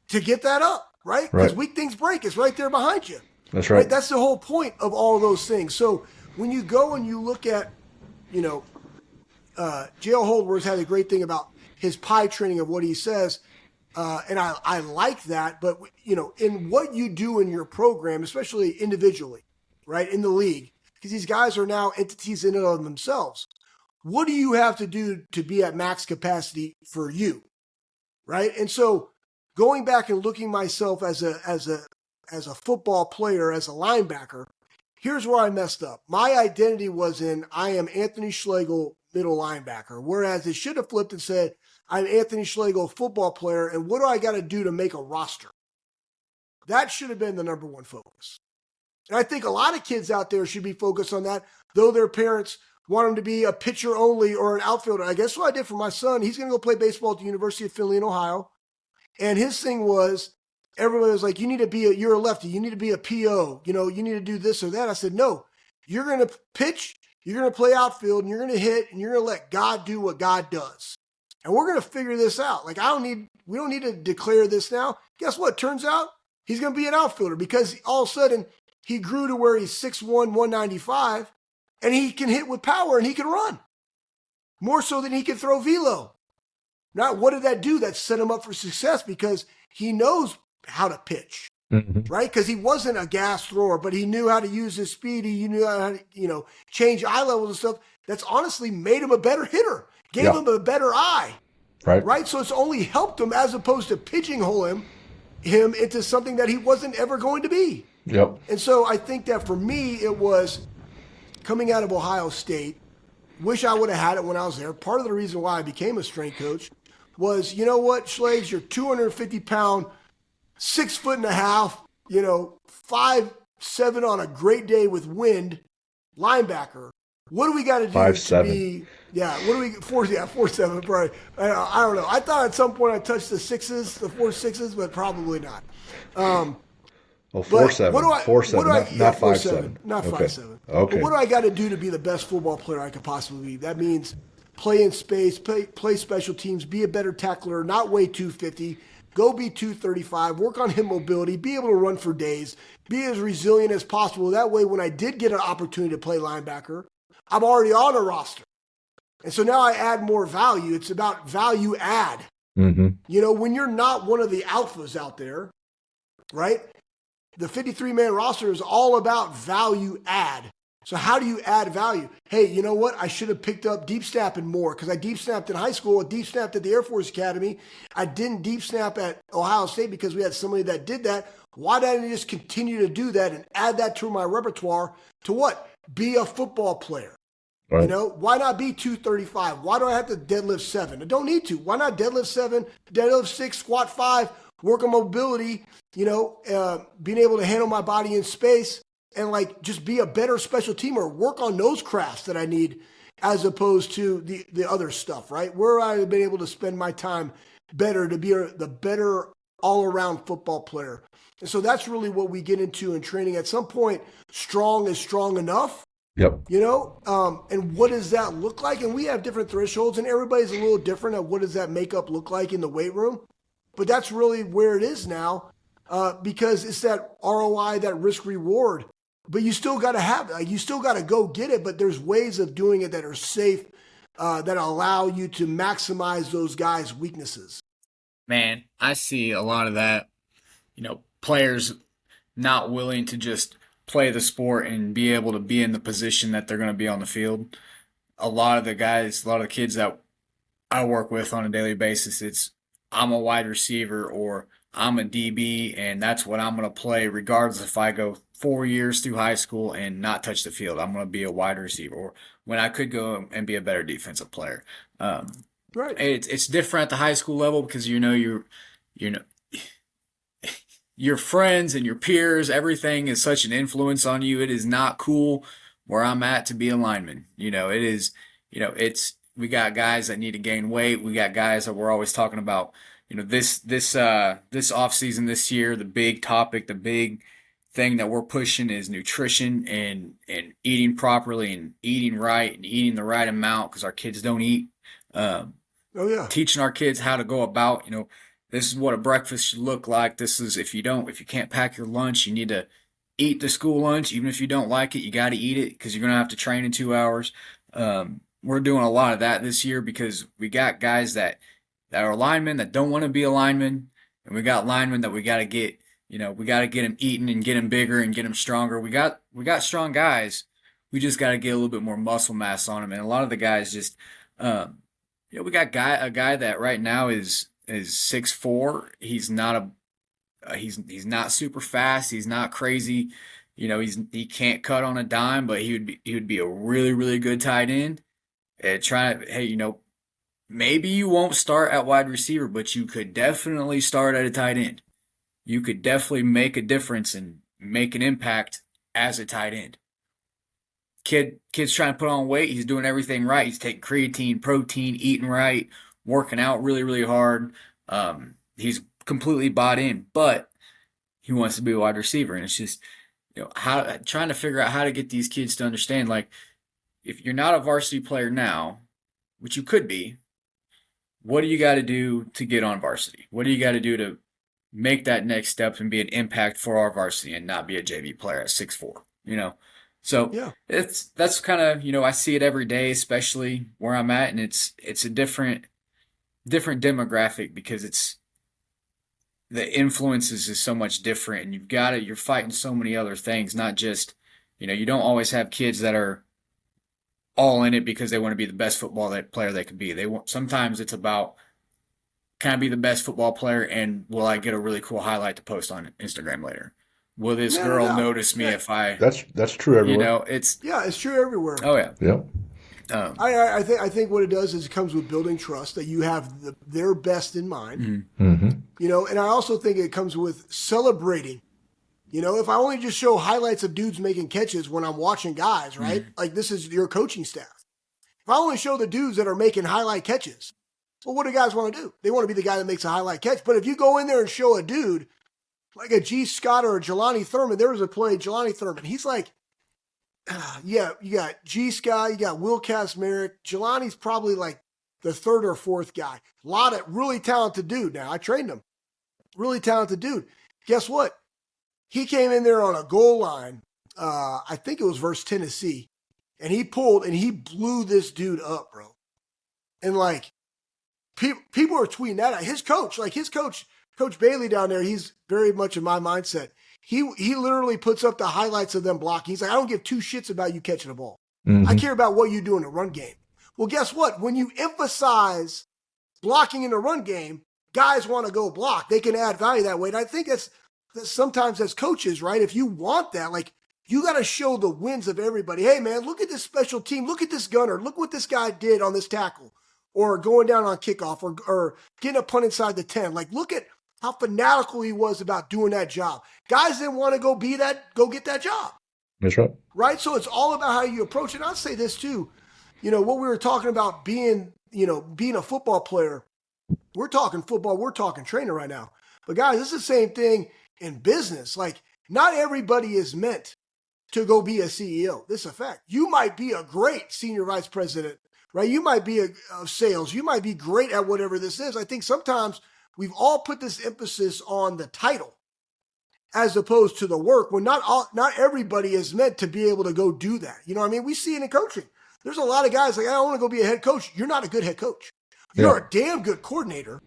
to get that up, right? Because weak things break. It's right there behind you. That's right. That's the whole point of all of those things. So when you go and you look at, you know, J.L. Holdworth had a great thing about his pie training of what he says. And I like that. But, you know, in what you do in your program, especially individually, right, in the league, because these guys are now entities in and of themselves. What do you have to do to be at max capacity for you, right? And so going back and looking myself as a football player, as a linebacker, here's where I messed up. My identity was in I am Anthony Schlegel, middle linebacker, whereas it should have flipped and said I'm Anthony Schlegel, football player, and what do I got to do to make a roster? That should have been the number one focus. And I think a lot of kids out there should be focused on that, though their parents want them to be a pitcher only or an outfielder. I guess what I did for my son, he's going to go play baseball at the University of Philly in Ohio. And his thing was, everybody was like, you're a lefty, you need to be a PO, you know, you need to do this or that. I said, no, you're going to pitch, you're going to play outfield, and you're going to hit, and you're going to let God do what God does. And we're going to figure this out. Like, we don't need to declare this now. Guess what? Turns out he's going to be an outfielder because all of a sudden he grew to where he's 6'1", 195, and he can hit with power and he can run. More so than he can throw velo. Now, what did that do? That set him up for success because he knows how to pitch, right? Because he wasn't a gas thrower, but he knew how to use his speed. He knew how to, you know, change eye levels and stuff. That's honestly made him a better hitter, gave him a better eye, right? So it's only helped him as opposed to pigeonhole him into something that he wasn't ever going to be. Yep. And so I think that for me, it was coming out of Ohio State. Wish I would have had it when I was there. Part of the reason why I became a strength coach was, you know what, Schlegs, you're 250-pound, 6'1.5", you know, 5'7" on a great day with wind, linebacker. What do we got to do 5'7" to be? Yeah, what do we 4'7", probably. I don't know. I thought at some point I touched the 4'6", but probably not. 4'7", 4'7", not 5'7". Not 5'7". Okay. But what do I got to do to be the best football player I could possibly be? That means play in space, play special teams, be a better tackler, not weigh 250, go be 235, work on hip mobility, be able to run for days, be as resilient as possible. That way, when I did get an opportunity to play linebacker, I'm already on a roster. And so now I add more value. It's about value add. Mm-hmm. You know, when you're not one of the alphas out there, right? The 53-man roster is all about value add. So how do you add value? Hey, you know what? I should have picked up deep snapping more because I deep snapped in high school, I deep snapped at the Air Force Academy. I didn't deep snap at Ohio State because we had somebody that did that. Why didn't I just continue to do that and add that to my repertoire to what? Be a football player. Right. You know, why not be 235? Why do I have to deadlift 7? I don't need to. Why not deadlift 7, deadlift 6, squat 5, work on mobility, you know, being able to handle my body in space and like just be a better special teamer, work on those crafts that I need as opposed to the other stuff, right? Where I've been able to spend my time better to be the better all-around football player. And so that's really what we get into in training. At some point, strong is strong enough. Yep. You know, and what does that look like? And we have different thresholds, and everybody's a little different at what does that makeup look like in the weight room. But that's really where it is now, because it's that ROI, that risk reward. But you still got to have it. You still got to go get it. But there's ways of doing it that are safe, that allow you to maximize those guys' weaknesses. Man, I see a lot of that. You know, players not willing to just play the sport and be able to be in the position that they're going to be on the field. A lot of the guys, a lot of the kids that I work with on a daily basis, it's I'm a wide receiver or I'm a DB and that's what I'm going to play regardless if I go 4 years through high school and not touch the field. I'm going to be a wide receiver or when I could go and be a better defensive player. Right. It's different at the high school level because you know your friends and your peers, everything is such an influence on you. It is not cool where I'm at to be a lineman. You know, it is, you know, we got guys that need to gain weight. We got guys that we're always talking about, you know, this off season this year, the big topic, the big thing that we're pushing is nutrition and eating properly and eating right and eating the right amount because our kids don't eat. Teaching our kids how to go about, you know, this is what a breakfast should look like. This is if you can't pack your lunch, you need to eat the school lunch. Even if you don't like it, you got to eat it because you're going to have to train in 2 hours. We're doing a lot of that this year because we got guys that are linemen that don't want to be a lineman. And we got linemen that we got to get, you know, we got to get them eating and get them bigger and get them stronger. We got strong guys. We just got to get a little bit more muscle mass on them. And a lot of the guys just, you know, we got a guy that right now is 6'4". He's not he's not super fast. He's not crazy. You know, he can't cut on a dime, but he would be a really, really good tight end. Hey, you know, maybe you won't start at wide receiver, but you could definitely start at a tight end. You could definitely make a difference and make an impact as a tight end. Kid's trying to put on weight. He's doing everything right. He's taking creatine, protein, eating right, working out really, really hard. He's completely bought in, but he wants to be a wide receiver. And it's just, you know, trying to figure out how to get these kids to understand, like, if you're not a varsity player now, which you could be, what do you got to do to get on varsity? What do you got to do to make that next step and be an impact for our varsity and not be a JV player at 6'4", you know? So yeah. That's kind of, you know, I see it every day, especially where I'm at, and it's a different demographic because it's the influences is so much different, and you're fighting so many other things, not just, you know, you don't always have kids that are all in it because they want to be the best football player they can be. Sometimes it's about, can I be the best football player and will I get a really cool highlight to post on Instagram later? Will this girl notice me if I? That's true everywhere. You know, it's true everywhere. Oh yeah. Yeah. I think what it does is it comes with building trust that you have their best in mind. Mm-hmm. You know, and I also think it comes with celebrating. You know, if I only just show highlights of dudes making catches when I'm watching guys, right? Mm-hmm. Like this is your coaching staff. If I only show the dudes that are making highlight catches, well, what do guys want to do? They want to be the guy that makes a highlight catch. But if you go in there and show a dude like a G. Scott or a Jelani Thurman, there was a play, Jelani Thurman. He's like, yeah, you got G. Scott, you got Will Kazmarek. Jelani's probably like the third or fourth guy. A lot of really talented dude now. I trained him. Really talented dude. Guess what? He came in there on a goal line. I think it was versus Tennessee, and he pulled and he blew this dude up, bro. And like people are tweeting that out. His coach, Coach Bailey down there, he's very much in my mindset. He literally puts up the highlights of them blocking. He's like, I don't give two shits about you catching the ball. Mm-hmm. I care about what you do in the run game. Well, guess what? When you emphasize blocking in the run game, guys want to go block. They can add value that way. And I think that's sometimes as coaches, right? If you want that, like you got to show the wins of everybody. Hey, man, look at this special team. Look at this gunner. Look what this guy did on this tackle or going down on kickoff or getting a punt inside the 10. Like, look at how fanatical he was about doing that job. Guys didn't want to go get that job. That's right. Right? So it's all about how you approach it. And I'll say this too. You know, what we were talking about being a football player, we're talking football, we're talking trainer right now. But guys, it's the same thing in business. Like, not everybody is meant to go be a CEO. This is a fact. You might be a great senior vice president, right? You might be a sales. You might be great at whatever this is. I think sometimes we've all put this emphasis on the title as opposed to the work, when not everybody is meant to be able to go do that. You know what I mean? We see it in coaching. There's a lot of guys like, I don't want to go be a head coach. You're not a good head coach. You're a damn good coordinator.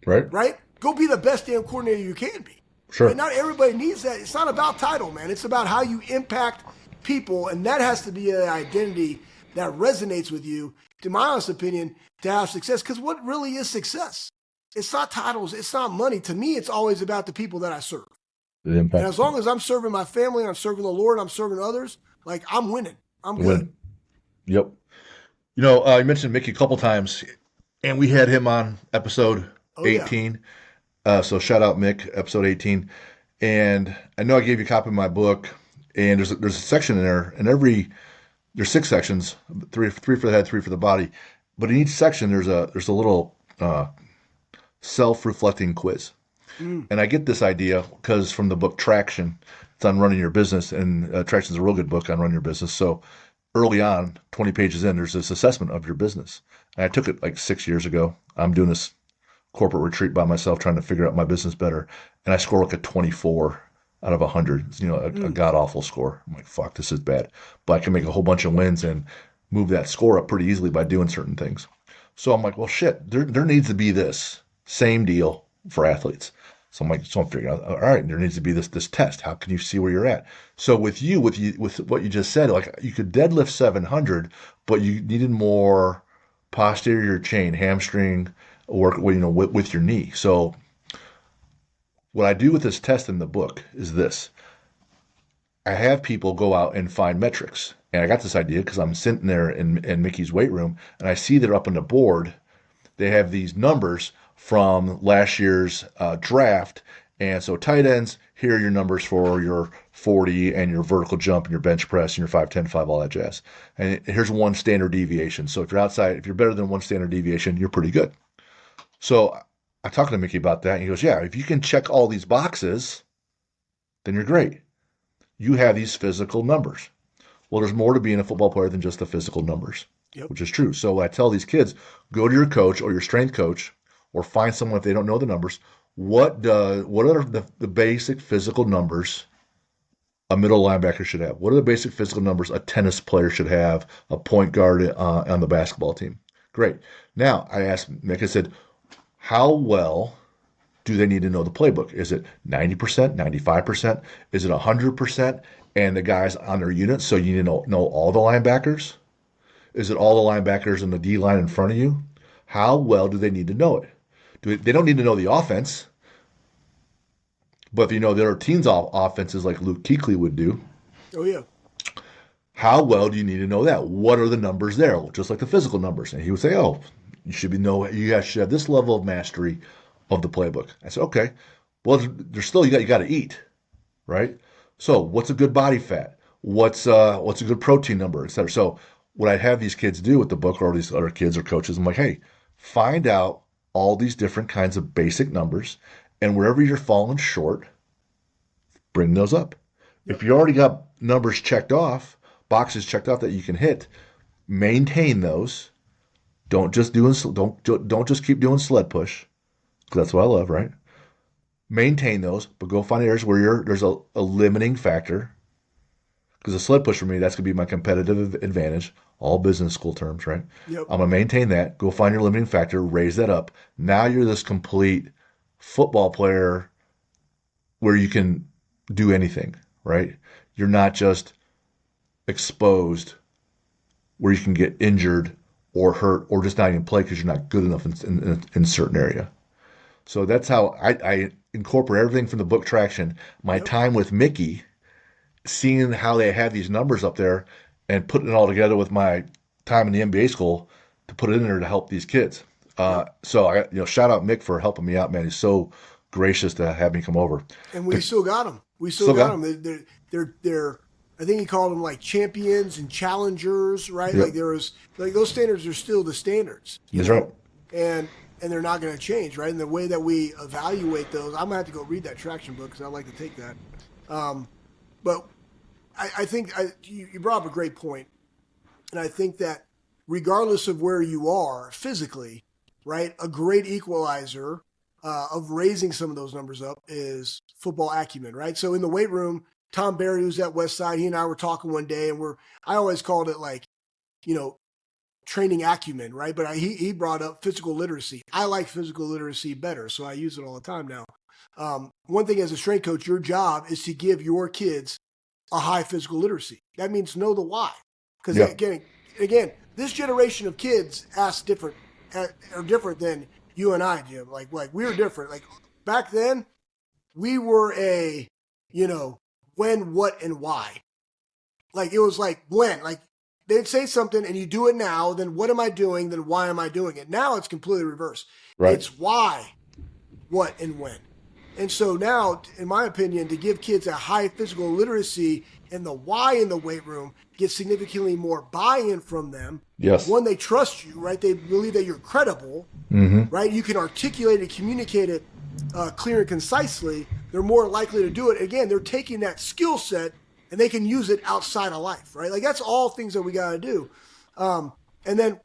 Right. Right? Go be the best damn coordinator you can be. Sure. Right? Not everybody needs that. It's not about title, man. It's about how you impact people, and that has to be an identity that resonates with you, to my honest opinion, to have success. Because what really is success? It's not titles. It's not money. To me, it's always about the people that I serve. The impact. And as long as I'm serving my family, I'm serving the Lord, I'm serving others, like I'm winning. I'm good. Yep. You know, you mentioned Mickey a couple times, and we had him on episode 18. Yeah. So shout out Mick, episode 18. And I know I gave you a copy of my book, and there's a section in there, and there's 6 sections, three for the head, 3 for the body. But in each section, there's a little self-reflecting quiz. And I get this idea because from the book Traction, it's on running your business, and Traction is a real good book on running your business. So early on, 20 pages in, there's this assessment of your business. And I took it like 6 years ago. I'm doing this corporate retreat by myself, trying to figure out my business better. And I score like a 24 out of 100. It's, a god-awful score. I'm like, fuck, this is bad. But I can make a whole bunch of wins and move that score up pretty easily by doing certain things. So I'm like, well, shit, there needs to be this same deal for athletes. So I'm figuring out, all right, there needs to be this test. How can you see where you're at? So with what you just said, like you could deadlift 700, but you needed more posterior chain, hamstring work, with your knee. So what I do with this test in the book is this. I have people go out and find metrics. And I got this idea because I'm sitting there in Mickey's weight room, and I see that up on the board, they have these numbers from last year's draft. And so tight ends, here are your numbers for your 40 and your vertical jump and your bench press and your 5'10", 5, all that jazz. And here's one standard deviation. So if you're better than one standard deviation, you're pretty good. So I talked to Mickey about that, and he goes, yeah, if you can check all these boxes, then you're great. You have these physical numbers. Well, there's more to being a football player than just the physical numbers, which is true. So I tell these kids, go to your coach or your strength coach, or find someone if they don't know the numbers. What are the basic physical numbers a middle linebacker should have? What are the basic physical numbers a tennis player should have, a point guard on the basketball team? Great. Now, I asked Nick, I said, how well do they need to know the playbook? Is it 90%, 95%? Is it 100%? And the guys on their unit, so you need to know all the linebackers? Is it all the linebackers in the D line in front of you? How well do they need to know it? They don't need to know the offense, but if you know their team's offenses like Luke Kuechly would do. Oh, yeah. How well do you need to know that? What are the numbers there? Just like the physical numbers. And he would say, you guys should have this level of mastery of the playbook. I said, okay. Well, there's still, you got to eat, right? So what's a good body fat? What's a good protein number, et cetera? So what I have these kids do with the book, or these other kids or coaches, I'm like, hey, find out all these different kinds of basic numbers, and wherever you're falling short, bring those up. Yep. If you already got numbers checked off, boxes checked off that you can hit, maintain those. Don't just keep doing sled push, because that's what I love, right? maintain those, but go find areas where there's a limiting factor. Because the sled push for me, that's going to be my competitive advantage. All business school terms, right? Yep. I'm going to maintain that. Go find your limiting factor, raise that up. Now you're this complete football player where you can do anything, right? You're not just exposed where you can get injured or hurt or just not even play because you're not good enough in a certain area. So that's how I incorporate everything from the book Traction. My Yep. time with Mickey, seeing how they had these numbers up there and putting it all together with my time in the MBA school to put it in there to help these kids. Yep. So I, shout out Mick for helping me out, man. He's so gracious to have me come over. And we The, still got them. We still still got got, them. They're. I think he called them like champions and challengers, right? yep, Like there was like those standards are still the standards, that's right. and they're not going to change, right? And the way that we evaluate those, I'm gonna have to go read that traction book because I like to take that. Um, but I think you brought up a great point, and I think that regardless of where you are physically, right, a great equalizer of raising some of those numbers up is football acumen, right? So in the weight room, Tom Barry, who's at Westside, he and I were talking one day, and I always called it like, you know, training acumen, right? But he brought up physical literacy. I like physical literacy better, so I use it all the time now. One thing as a strength coach, your job is to give your kids a high physical literacy. That means know the why. Because Yeah, again, this generation of kids are different than you and I, Jim. Like we were different. Like back then, we were you know, when, what, and why. Like it was like when, like they'd say something and you do it now, then what am I doing? Then why am I doing it? Now it's completely reversed. right. It's why, what, and when. And so now, in my opinion, to give kids a high physical literacy and the why in the weight room, get significantly more buy-in from them. Yes. One, they trust you, right? They believe that you're credible, Mm-hmm. right? You can articulate and communicate it clear and concisely. They're more likely to do it. Again, they're taking that skill set and they can use it outside of life, right? Like that's all things that we got to do. Um, and then,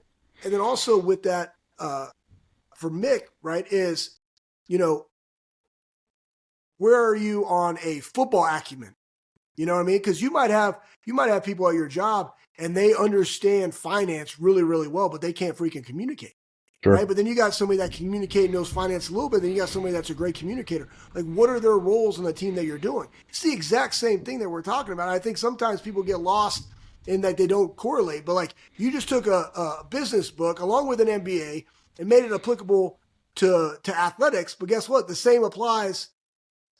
also with that, for Mick, right, is, you know, where are you on a football acumen? You know what I mean? Because you might have people at your job and they understand finance really, really well, but they can't freaking communicate, right? Sure. But then you got somebody that communicates knows finance a little bit. Then you got somebody that's a great communicator. Like, what are their roles on the team that you're doing? It's the exact same thing that we're talking about. I think sometimes people get lost in that they don't correlate. But like, you just took a business book along with an MBA and made it applicable to athletics. But guess what? The same applies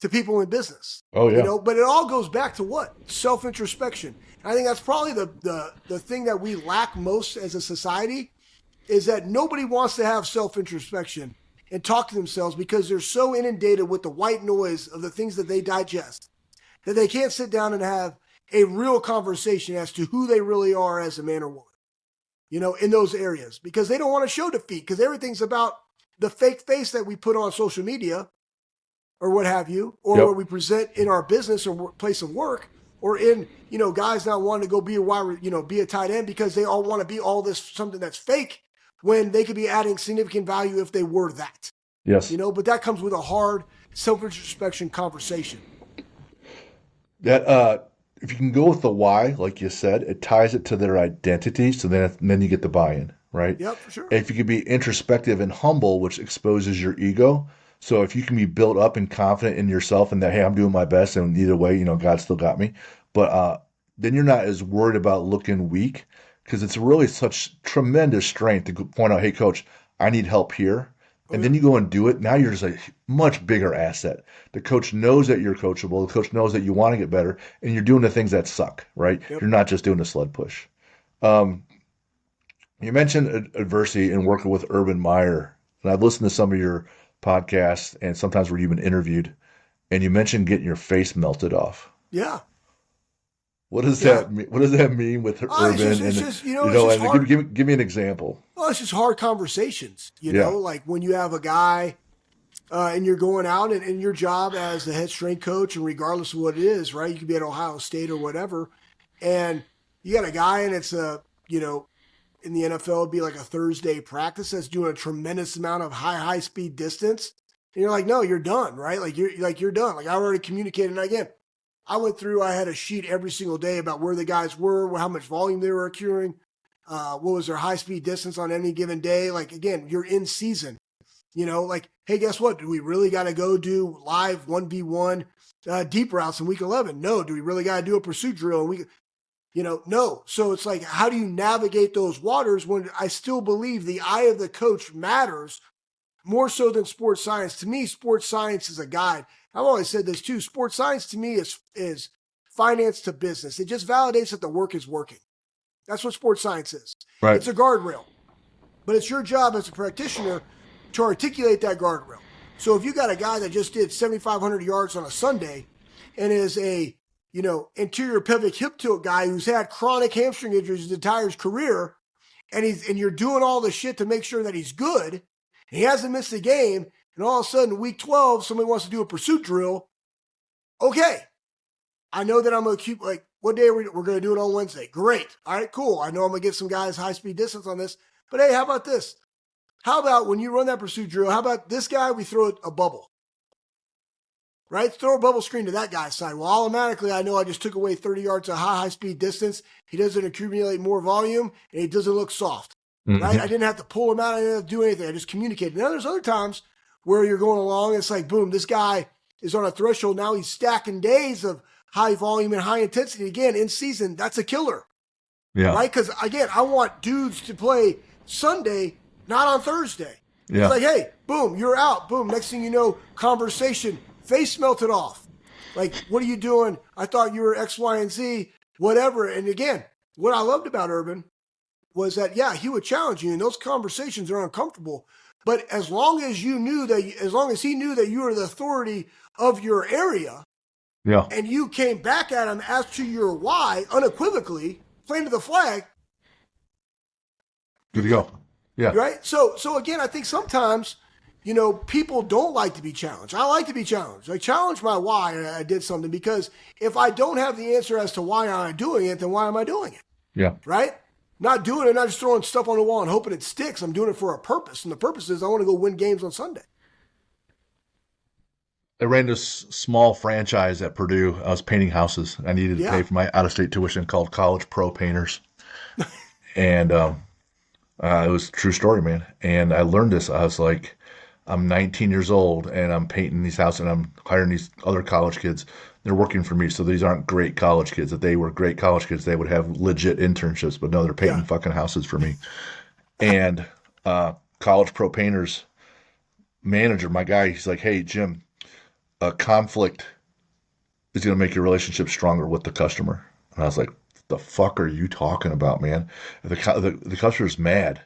to people in business, Oh yeah. but it all goes back to what? Self-introspection. And I think that's probably the thing that we lack most as a society is that nobody wants to have self-introspection and talk to themselves because they're so inundated with the white noise of the things that they digest that they can't sit down and have a real conversation as to who they really are as a man or woman, in those areas because they don't want to show defeat because everything's about the fake face that we put on social media or what have you, or Yep. where we present in our business or place of work, or in, guys not wanting to go be a wide, be a tight end because they all want to be all this something that's fake when they could be adding significant value if they were that, Yes. but that comes with a hard self-introspection conversation. That if you can go with the why, like you said, it ties it to their identity. So then you get the buy-in, right? Yep, for sure. If you can be introspective and humble, which exposes your ego. So if you can be built up and confident in yourself and that, hey, I'm doing my best, and either way, God still got me. But then you're not as worried about looking weak because it's really such tremendous strength to point out, hey, coach, I need help here. Oh, And yeah. then you go and do it. Now you're just a much bigger asset. The coach knows that you're coachable. The coach knows that you want to get better, and you're doing the things that suck, right? Yep. You're not just doing a sled push. Um, you mentioned adversity and working with Urban Meyer, and I've listened to some of your podcasts and sometimes where you've been interviewed, and you mentioned getting your face melted off. Yeah. What does Yeah. that mean? What does that mean with It's Urban? just, And it's just and hard. give me an example. Well, it's just hard conversations, Yeah. like when you have a guy and you're going out and in your job as the head strength coach, and regardless of what it is, right? You could be at Ohio State or whatever, and you got a guy and it's in the NFL, it'd be like a Thursday practice that's doing a tremendous amount of high speed distance. And you're like, no, you're done, right? You're done. Like I already communicated. And again, I had a sheet every single day about where the guys were, how much volume they were accruing, what was their high speed distance on any given day. Like again, you're in season. Like, hey, guess what? Do we really got to go do live 1v1 deep routes in week 11? No. Do we really got to do a pursuit drill in week? No. So it's like, how do you navigate those waters when I still believe the eye of the coach matters more so than sports science? To me, sports science is a guide. I've always said this too. Sports science to me is finance to business. It just validates that the work is working. That's what sports science is. Right. It's a guardrail, but it's your job as a practitioner to articulate that guardrail. So if you got a guy that just did 7,500 yards on a Sunday and is a interior pelvic hip tilt guy who's had chronic hamstring injuries his entire career, and you're doing all the shit to make sure that he's good, and he hasn't missed a game, and all of a sudden, week 12, somebody wants to do a pursuit drill. Okay. I know that I'm going to keep, like, what day we're going to do it on Wednesday. Great. All right, cool. I know I'm going to get some guys high-speed distance on this. But, hey, how about this? How about when you run that pursuit drill, how about this guy, we throw a bubble? Right? Throw a bubble screen to that guy's side. Well, automatically, I know I just took away 30 yards of high-speed distance. He doesn't accumulate more volume, and he doesn't look soft. Mm-hmm. Right? I didn't have to pull him out. I didn't have to do anything. I just communicated. Now, there's other times where you're going along, and it's like, boom, this guy is on a threshold. Now he's stacking days of high volume and high intensity. Again, in season, that's a killer. Yeah. Right? Because, again, I want dudes to play Sunday, not on Thursday. Yeah. It's like, hey, boom, you're out. Boom. Next thing you know, conversation, face melted off. Like, what are you doing? I thought you were X, Y, and Z, whatever. And again, what I loved about Urban was that, yeah, he would challenge you, and those conversations are uncomfortable. But as long as he knew that you were the authority of your area, yeah, and you came back at him as to your why unequivocally, planted the flag. Good to go. Yeah. Right. So again, I think sometimes, people don't like to be challenged. I like to be challenged. I challenge my why I did something, because if I don't have the answer as to why I'm doing it, then why am I doing it? Yeah. Right. Not doing it, not just throwing stuff on the wall and hoping it sticks. I'm doing it for a purpose. And the purpose is I want to go win games on Sunday. I ran this small franchise at Purdue. I was painting houses. I needed to pay for my out-of-state tuition called College Pro Painters. And it was a true story, man. And I learned this. I was like, I'm 19 years old, and I'm painting these houses, and I'm hiring these other college kids. They're working for me, so these aren't great college kids. If they were great college kids, they would have legit internships. But no, they're painting fucking houses for me. And College Pro Painters manager, my guy, he's like, hey, Jim, a conflict is going to make your relationship stronger with the customer. And I was like, the fuck are you talking about, man? The customer's mad.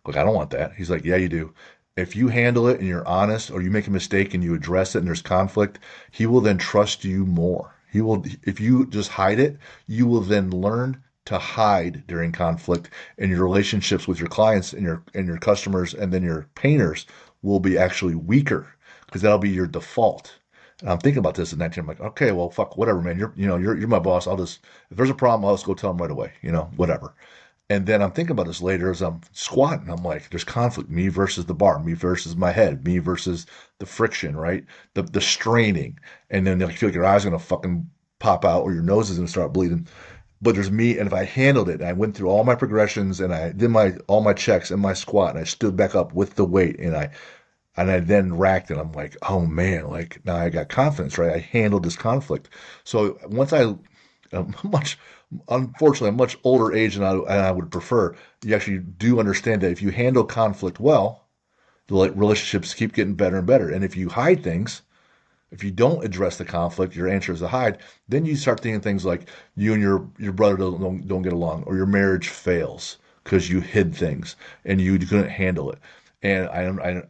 Like, I don't want that. He's like, yeah, you do. If you handle it and you're honest, or you make a mistake and you address it and there's conflict, he will then trust you more. He will, if you just hide it, you will then learn to hide during conflict, and your relationships with your clients and your customers and then your painters will be actually weaker, because that'll be your default. And I'm thinking about this at 19. I'm like, okay, well, fuck, whatever, man. You're my boss. If there's a problem, I'll just go tell him right away. Whatever. And then I'm thinking about this later as I'm squatting. I'm like, there's conflict, me versus the bar, me versus my head, me versus the friction, right? The straining. And then you feel like your eyes are going to fucking pop out, or your nose is going to start bleeding. But there's me, and if I handled it, and I went through all my progressions, and I did all my checks in my squat, and I stood back up with the weight, and I then racked it. I'm like, oh man, like now I got confidence, right? I handled this conflict. So once unfortunately, a much older age than I would prefer, you actually do understand that if you handle conflict well, the relationships keep getting better and better. And if you hide things, if you don't address the conflict, your answer is to hide, then you start thinking things like you and your brother don't get along, or your marriage fails because you hid things and you couldn't handle it. And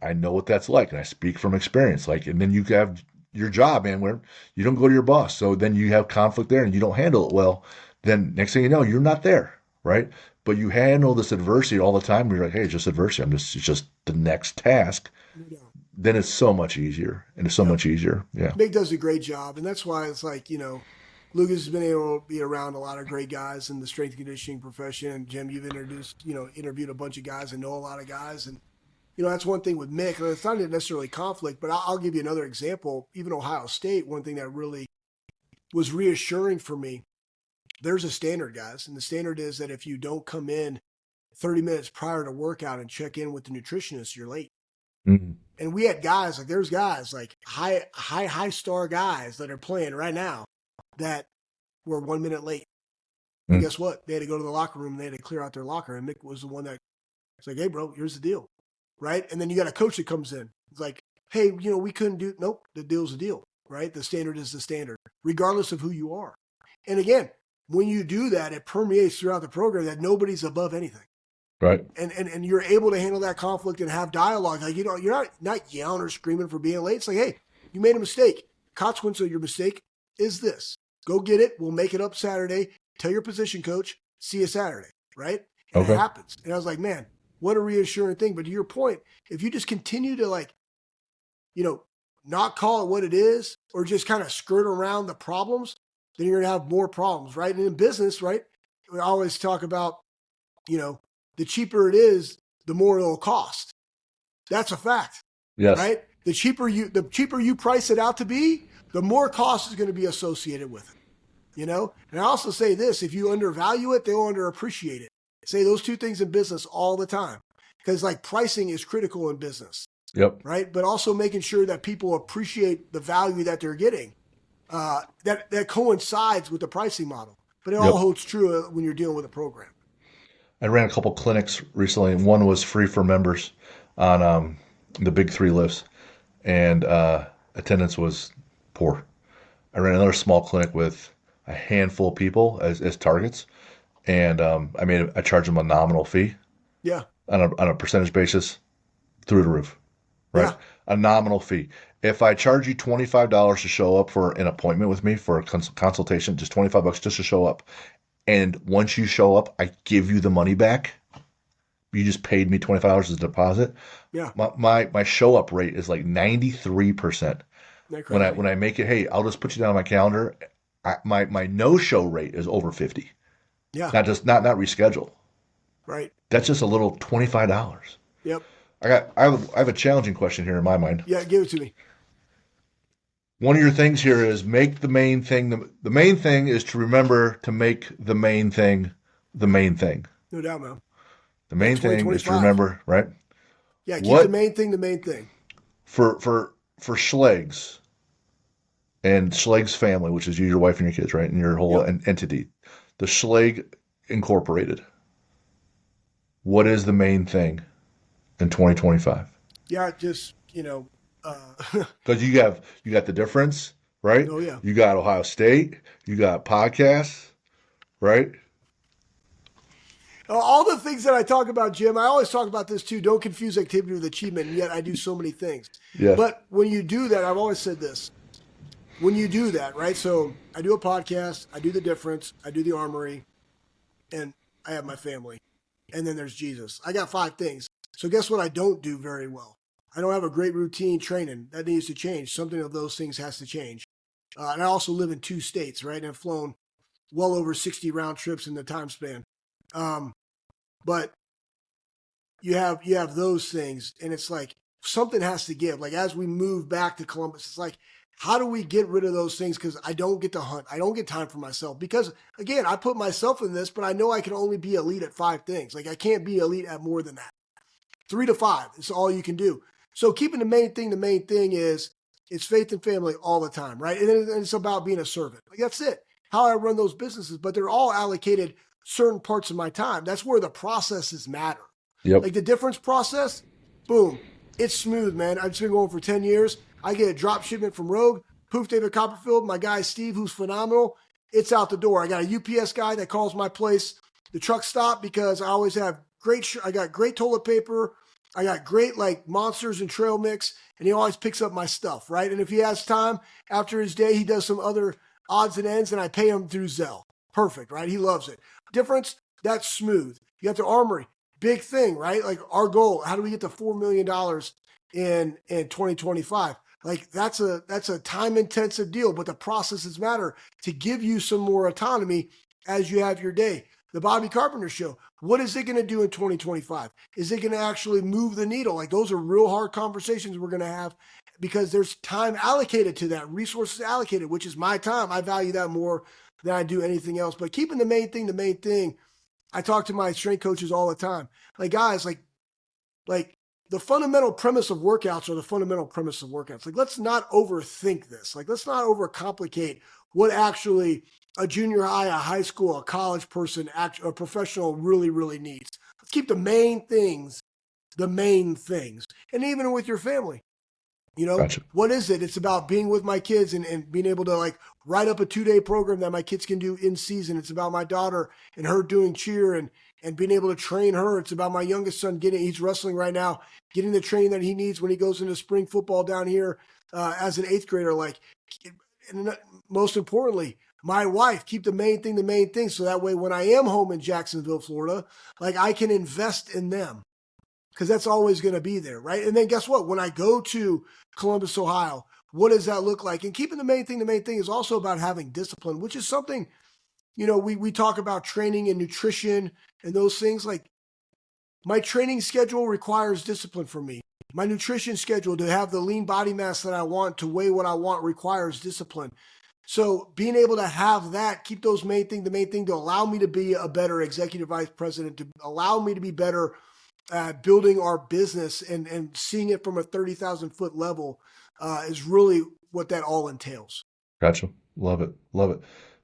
I know what that's like, and I speak from experience. Like, and then you have your job, man, where you don't go to your boss, so then you have conflict there, and you don't handle it well. Then next thing you know, you're not there, right? But you handle this adversity all the time. You're like, hey, it's just adversity. It's just the next task. Yeah. Then it's so much easier, and it's so much easier. Yeah, Big does a great job, and that's why it's like, Lucas has been able to be around a lot of great guys in the strength and conditioning profession. And Jim, you've interviewed a bunch of guys and know a lot of guys, and That's one thing with Mick. It's not necessarily conflict, but I'll give you another example. Even Ohio State, one thing that really was reassuring for me, there's a standard, guys. And the standard is that if you don't come in 30 minutes prior to workout and check in with the nutritionist, you're late. Mm-hmm. And we had guys, like there's guys like high star guys that are playing right now that were 1 minute late. And guess what? They had to go to the locker room and they had to clear out their locker. And Mick was the one that was like, hey, bro, here's the deal. Right? And then you got a coach that comes in. It's like, hey, we couldn't do, nope, the deal's the deal. Right? The standard is the standard, regardless of who you are. And again, when you do that, it permeates throughout the program that nobody's above anything. Right. And you're able to handle that conflict and have dialogue. Like, you're not yelling or screaming for being late. It's like, hey, you made a mistake. Consequence of your mistake is this. Go get it. We'll make it up Saturday. Tell your position coach, see you Saturday. Right? And okay. It happens. And I was like, man, what a reassuring thing. But to your point, if you just continue to not call it what it is or just kind of skirt around the problems, then you're going to have more problems, right? And in business, right, we always talk about, the cheaper it is, the more it'll cost. That's a fact. Yes. Right? The cheaper you price it out to be, the more cost is going to be associated with it. And I also say this, if you undervalue it, they'll underappreciate it. I say those two things in business all the time. Because pricing is critical in business. Yep. Right? But also making sure that people appreciate the value that they're getting. That coincides with the pricing model. But it all holds true when you're dealing with a program. I ran a couple clinics recently, and one was free for members on the big 3 lifts, and attendance was poor. I ran another small clinic with a handful of people as targets, and I charged them a nominal fee. Yeah. On a percentage basis, through the roof, right? Yeah. A nominal fee. If I charge you $25 to show up for an appointment with me for a consultation, just $25 just to show up. And once you show up, I give you the money back. You just paid me $25 as a deposit. Yeah. My show up rate is like 93%. When I make it, hey, I'll just put you down on my calendar. My no show rate is over 50. Yeah. Not reschedule. Right. That's just a little $25. Yep. I have a challenging question here in my mind. Yeah, give it to me. One of your things here is make the main thing. The main thing is to remember to make the main thing the main thing. No doubt, man. The main thing is to remember, right? Yeah, keep the main thing the main thing. For Schlegs and Schleg's family, which is you, your wife, and your kids, right? And your whole entity. The Schleg Incorporated. What is the main thing in 2025? Yeah, just, because you got the difference, right? Oh yeah. You got Ohio State, you got podcasts, right? All the things that I talk about, Jim, I always talk about this too. Don't confuse activity with achievement, and yet I do so many things. Yeah. But when you do that, I've always said this. When you do that, right? So I do a podcast, I do the difference, I do the armory, and I have my family. And then there's Jesus. I got 5 things. So guess what I don't do very well? I don't have a great routine training. That needs to change. Something of those things has to change. And I also live in 2 states, right? And I've flown well over 60 round trips in the time span. But you have those things, and it's like something has to give. Like as we move back to Columbus, it's like, how do we get rid of those things? Because I don't get to hunt. I don't get time for myself. Because again, I put myself in this, but I know I can only be elite at 5 things. Like I can't be elite at more than that. 3 to 5 is all you can do. So keeping the main thing is it's faith and family all the time, right? And then it's about being a servant. Like that's it. How I run those businesses, but they're all allocated certain parts of my time. That's where the processes matter. Yep. Like the difference process, boom, it's smooth, man. I've just been going for 10 years. I get a drop shipment from Rogue, Poof David Copperfield, my guy Steve, who's phenomenal. It's out the door. I got a UPS guy that calls my place the truck stop because I always have I got great toilet paper. I got great monsters and trail mix, and he always picks up my stuff, right? And if he has time after his day, he does some other odds and ends, and I pay him through Zelle. Perfect, right? He loves it. Difference, that's smooth. You got the armory, big thing, right? Like our goal, how do we get to $4 million in 2025? Like that's a time-intensive deal, but the processes matter to give you some more autonomy as you have your day. The Bobby Carpenter Show. What is it going to do in 2025? Is it going to actually move the needle? Like, those are real hard conversations we're going to have because there's time allocated to that, resources allocated, which is my time. I value that more than I do anything else. But keeping the main thing. I talk to my strength coaches all the time. Like, guys, like the fundamental premise of workouts are the fundamental premise of workouts. Like, let's not overthink this. Like, let's not overcomplicate what actually a junior high, a high school, a college person, a professional really, really needs. Let's keep the main things. And even with your family, Gotcha. what is it? It's about being with my kids and being able to like write up a 2-day program that my kids can do in season. It's about my daughter and her doing cheer and being able to train her. It's about my youngest son he's wrestling right now, getting the training that he needs when he goes into spring football down here as an 8th grader. Like, and most importantly, my wife, keep the main thing. So that way, when I am home in Jacksonville, Florida, like, I can invest in them because that's always going to be there, right? And then guess what? When I go to Columbus, Ohio, what does that look like? And keeping the main thing is also about having discipline, which is something, we talk about training and nutrition and those things. Like, my training schedule requires discipline for me. My nutrition schedule to have the lean body mass that I want, to weigh what I want, requires discipline. So being able to have that, keep those the main thing to allow me to be a better executive vice president, to allow me to be better at building our business and seeing it from a 30,000 foot level is really what that all entails. Gotcha. Love it.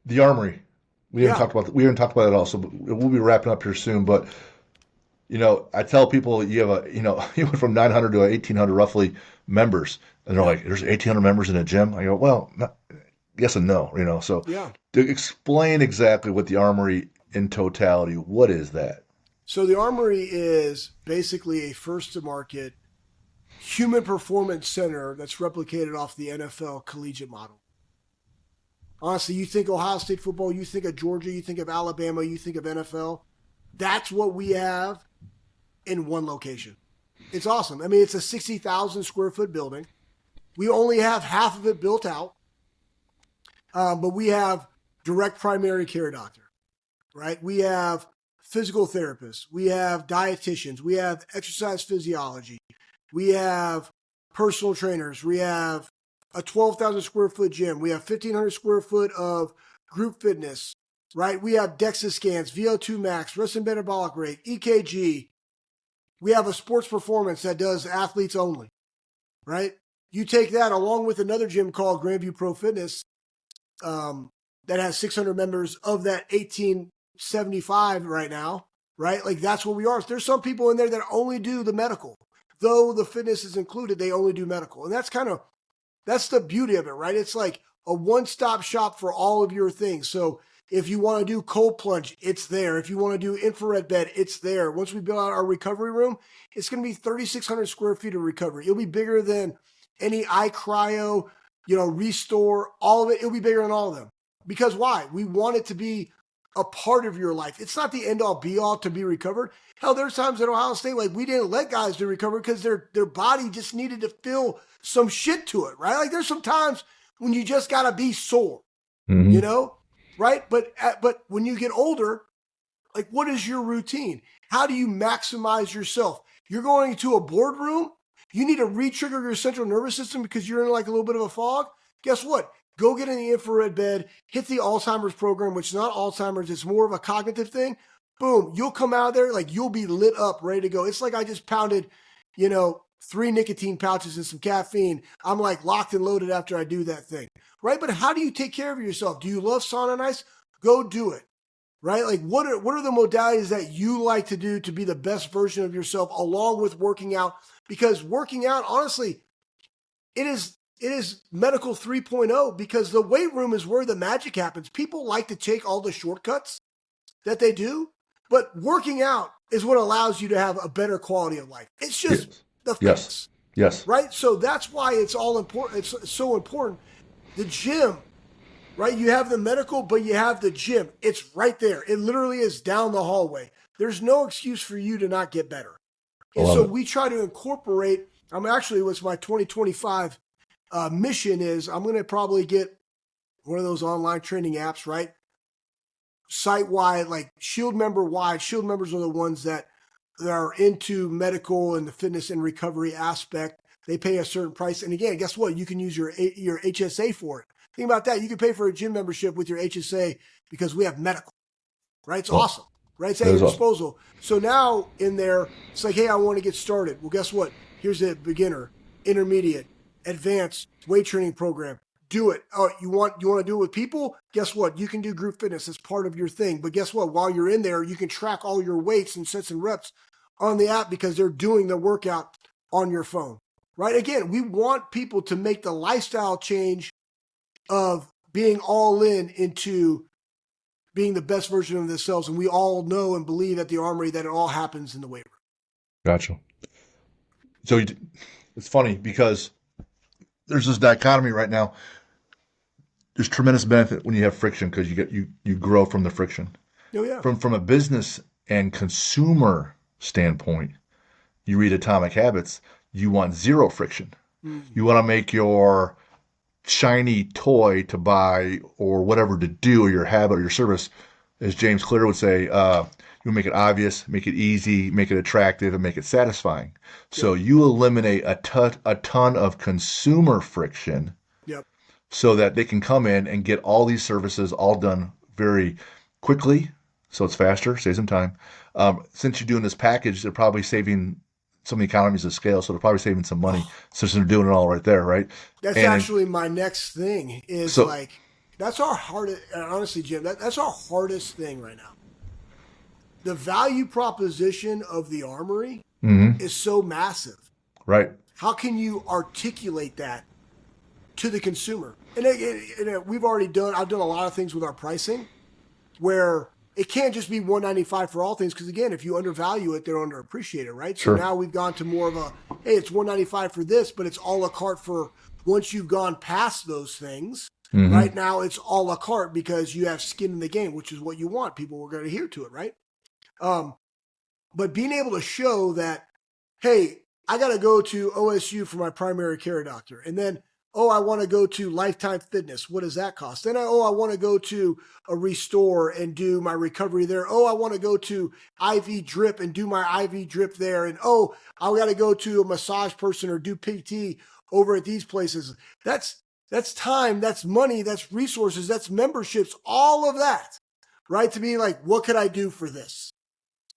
The Armory. We haven't talked about it all, so we'll be wrapping up here soon. But I tell people you have you went from 900 to 1,800 roughly members, and they're like, "There's 1,800 members in a gym." I go, "Well, yes and no." So to explain exactly what the Armory in totality, what is that? So the Armory is basically a first-to-market human performance center that's replicated off the NFL collegiate model. Honestly, you think Ohio State football, you think of Georgia, you think of Alabama, you think of NFL. That's what we have in one location. It's awesome. I mean, it's a 60,000 square foot building. We only have half of it built out, but we have direct primary care doctor, right? We have physical therapists. We have dietitians. We have exercise physiology. We have personal trainers. We have a 12,000 square foot gym. We have 1,500 square foot of group fitness, right? We have DEXA scans, VO2 max, resting metabolic rate, EKG. We have a sports performance that does athletes only, right? You take that along with another gym called Grandview Pro Fitness that has 600 members of that 1,875 right now, right? Like, that's what we are. There's some people in there that only do the medical. Though the fitness is included, they only do medical. And that's the beauty of it, right? It's like a one-stop shop for all of your things. So if you want to do cold plunge, it's there. If you want to do infrared bed, it's there. Once we build out our recovery room, it's going to be 3,600 square feet of recovery. It'll be bigger than any iCryo, Restore, all of it. It'll be bigger than all of them. Because why? We want it to be a part of your life. It's not the end-all, be-all to be recovered. Hell, there's times at Ohio State, like, we didn't let guys do recovery because their body just needed to feel some shit to it, right? Like, there's some times when you just got to be sore, right? But when you get older, like, what is your routine? How do you maximize yourself? You're going to a boardroom, you need to re-trigger your central nervous system because you're in like a little bit of a fog. Guess what? Go get in the infrared bed, hit the Alzheimer's program, which is not Alzheimer's, it's more of a cognitive thing. Boom, you'll come out of there, like, you'll be lit up, ready to go. It's like I just pounded, 3 nicotine pouches and some caffeine. I'm like locked and loaded after I do that thing, right? But how do you take care of yourself? Do you love sauna and ice? Go do it, right? Like, what are the modalities that you like to do to be the best version of yourself along with working out? Because working out, honestly, it is medical 3.0 because the weight room is where the magic happens. People like to take all the shortcuts that they do, but working out is what allows you to have a better quality of life. It's just the fitness. Yes. Right? So that's why it's all important. It's so important. The gym, right? You have the medical, but you have the gym. It's right there. It literally is down the hallway. There's no excuse for you to not get better. And so we try to incorporate, what's my 2025 mission is I'm going to probably get one of those online training apps, right? site-wide, like Shield member-wide. Shield members are the ones that are into medical and the fitness and recovery aspect. They pay a certain price. And again, guess what? You can use your HSA for it. Think about that. You can pay for a gym membership with your HSA because we have medical, right? It's awesome, right? It's at your disposal. So now in there, it's like, hey, I want to get started. Well, guess what? Here's a beginner, intermediate, advanced weight training program. Do it. Oh, you want to do it with people? Guess what? You can do group fitness as part of your thing. But guess what? While you're in there, you can track all your weights and sets and reps on the app because they're doing the workout on your phone, right? Again, we want people to make the lifestyle change of being all in into being the best version of themselves. And we all know and believe at the Armory that it all happens in the weight room. Gotcha. So it's funny because there's this dichotomy right now. There's tremendous benefit when you have friction because you grow from the friction. Oh yeah. From a business and consumer standpoint, you read Atomic Habits, you want zero friction. Mm-hmm. You want to make your shiny toy to buy or whatever to do, or your habit or your service, as James Clear would say, you make it obvious, make it easy, make it attractive, and make it satisfying. Yep. So you eliminate a ton of consumer friction. Yep. So that they can come in and get all these services all done very quickly, so it's faster, saves them time. Since you're doing this package, they're probably saving some economies of scale, so they're probably saving some money since they're doing it all right there, right? That's actually my next thing is that's our hardest, honestly, Jim, that's our hardest thing right now. The value proposition of the Armory is so massive. Right. How can you articulate that to the consumer? And I've done a lot of things with our pricing where it can't just be $195 for all things because, again, if you undervalue it, they're underappreciated, right? Sure. So now we've gone to more of a, hey, it's $195 for this, but it's a la carte for once you've gone past those things. Mm-hmm. Right now it's a la carte because you have skin in the game, which is what you want. People are going to adhere to it, right? But being able to show that, hey, I got to go to OSU for my primary care doctor. And then, I want to go to Lifetime Fitness. What does that cost? Then I want to go to a Restore and do my recovery there. I want to go to IV Drip and do my IV Drip there. And I got to go to a massage person or do PT over at these places. That's time, that's money, that's resources, that's memberships, all of that, right? To be like, what could I do for this?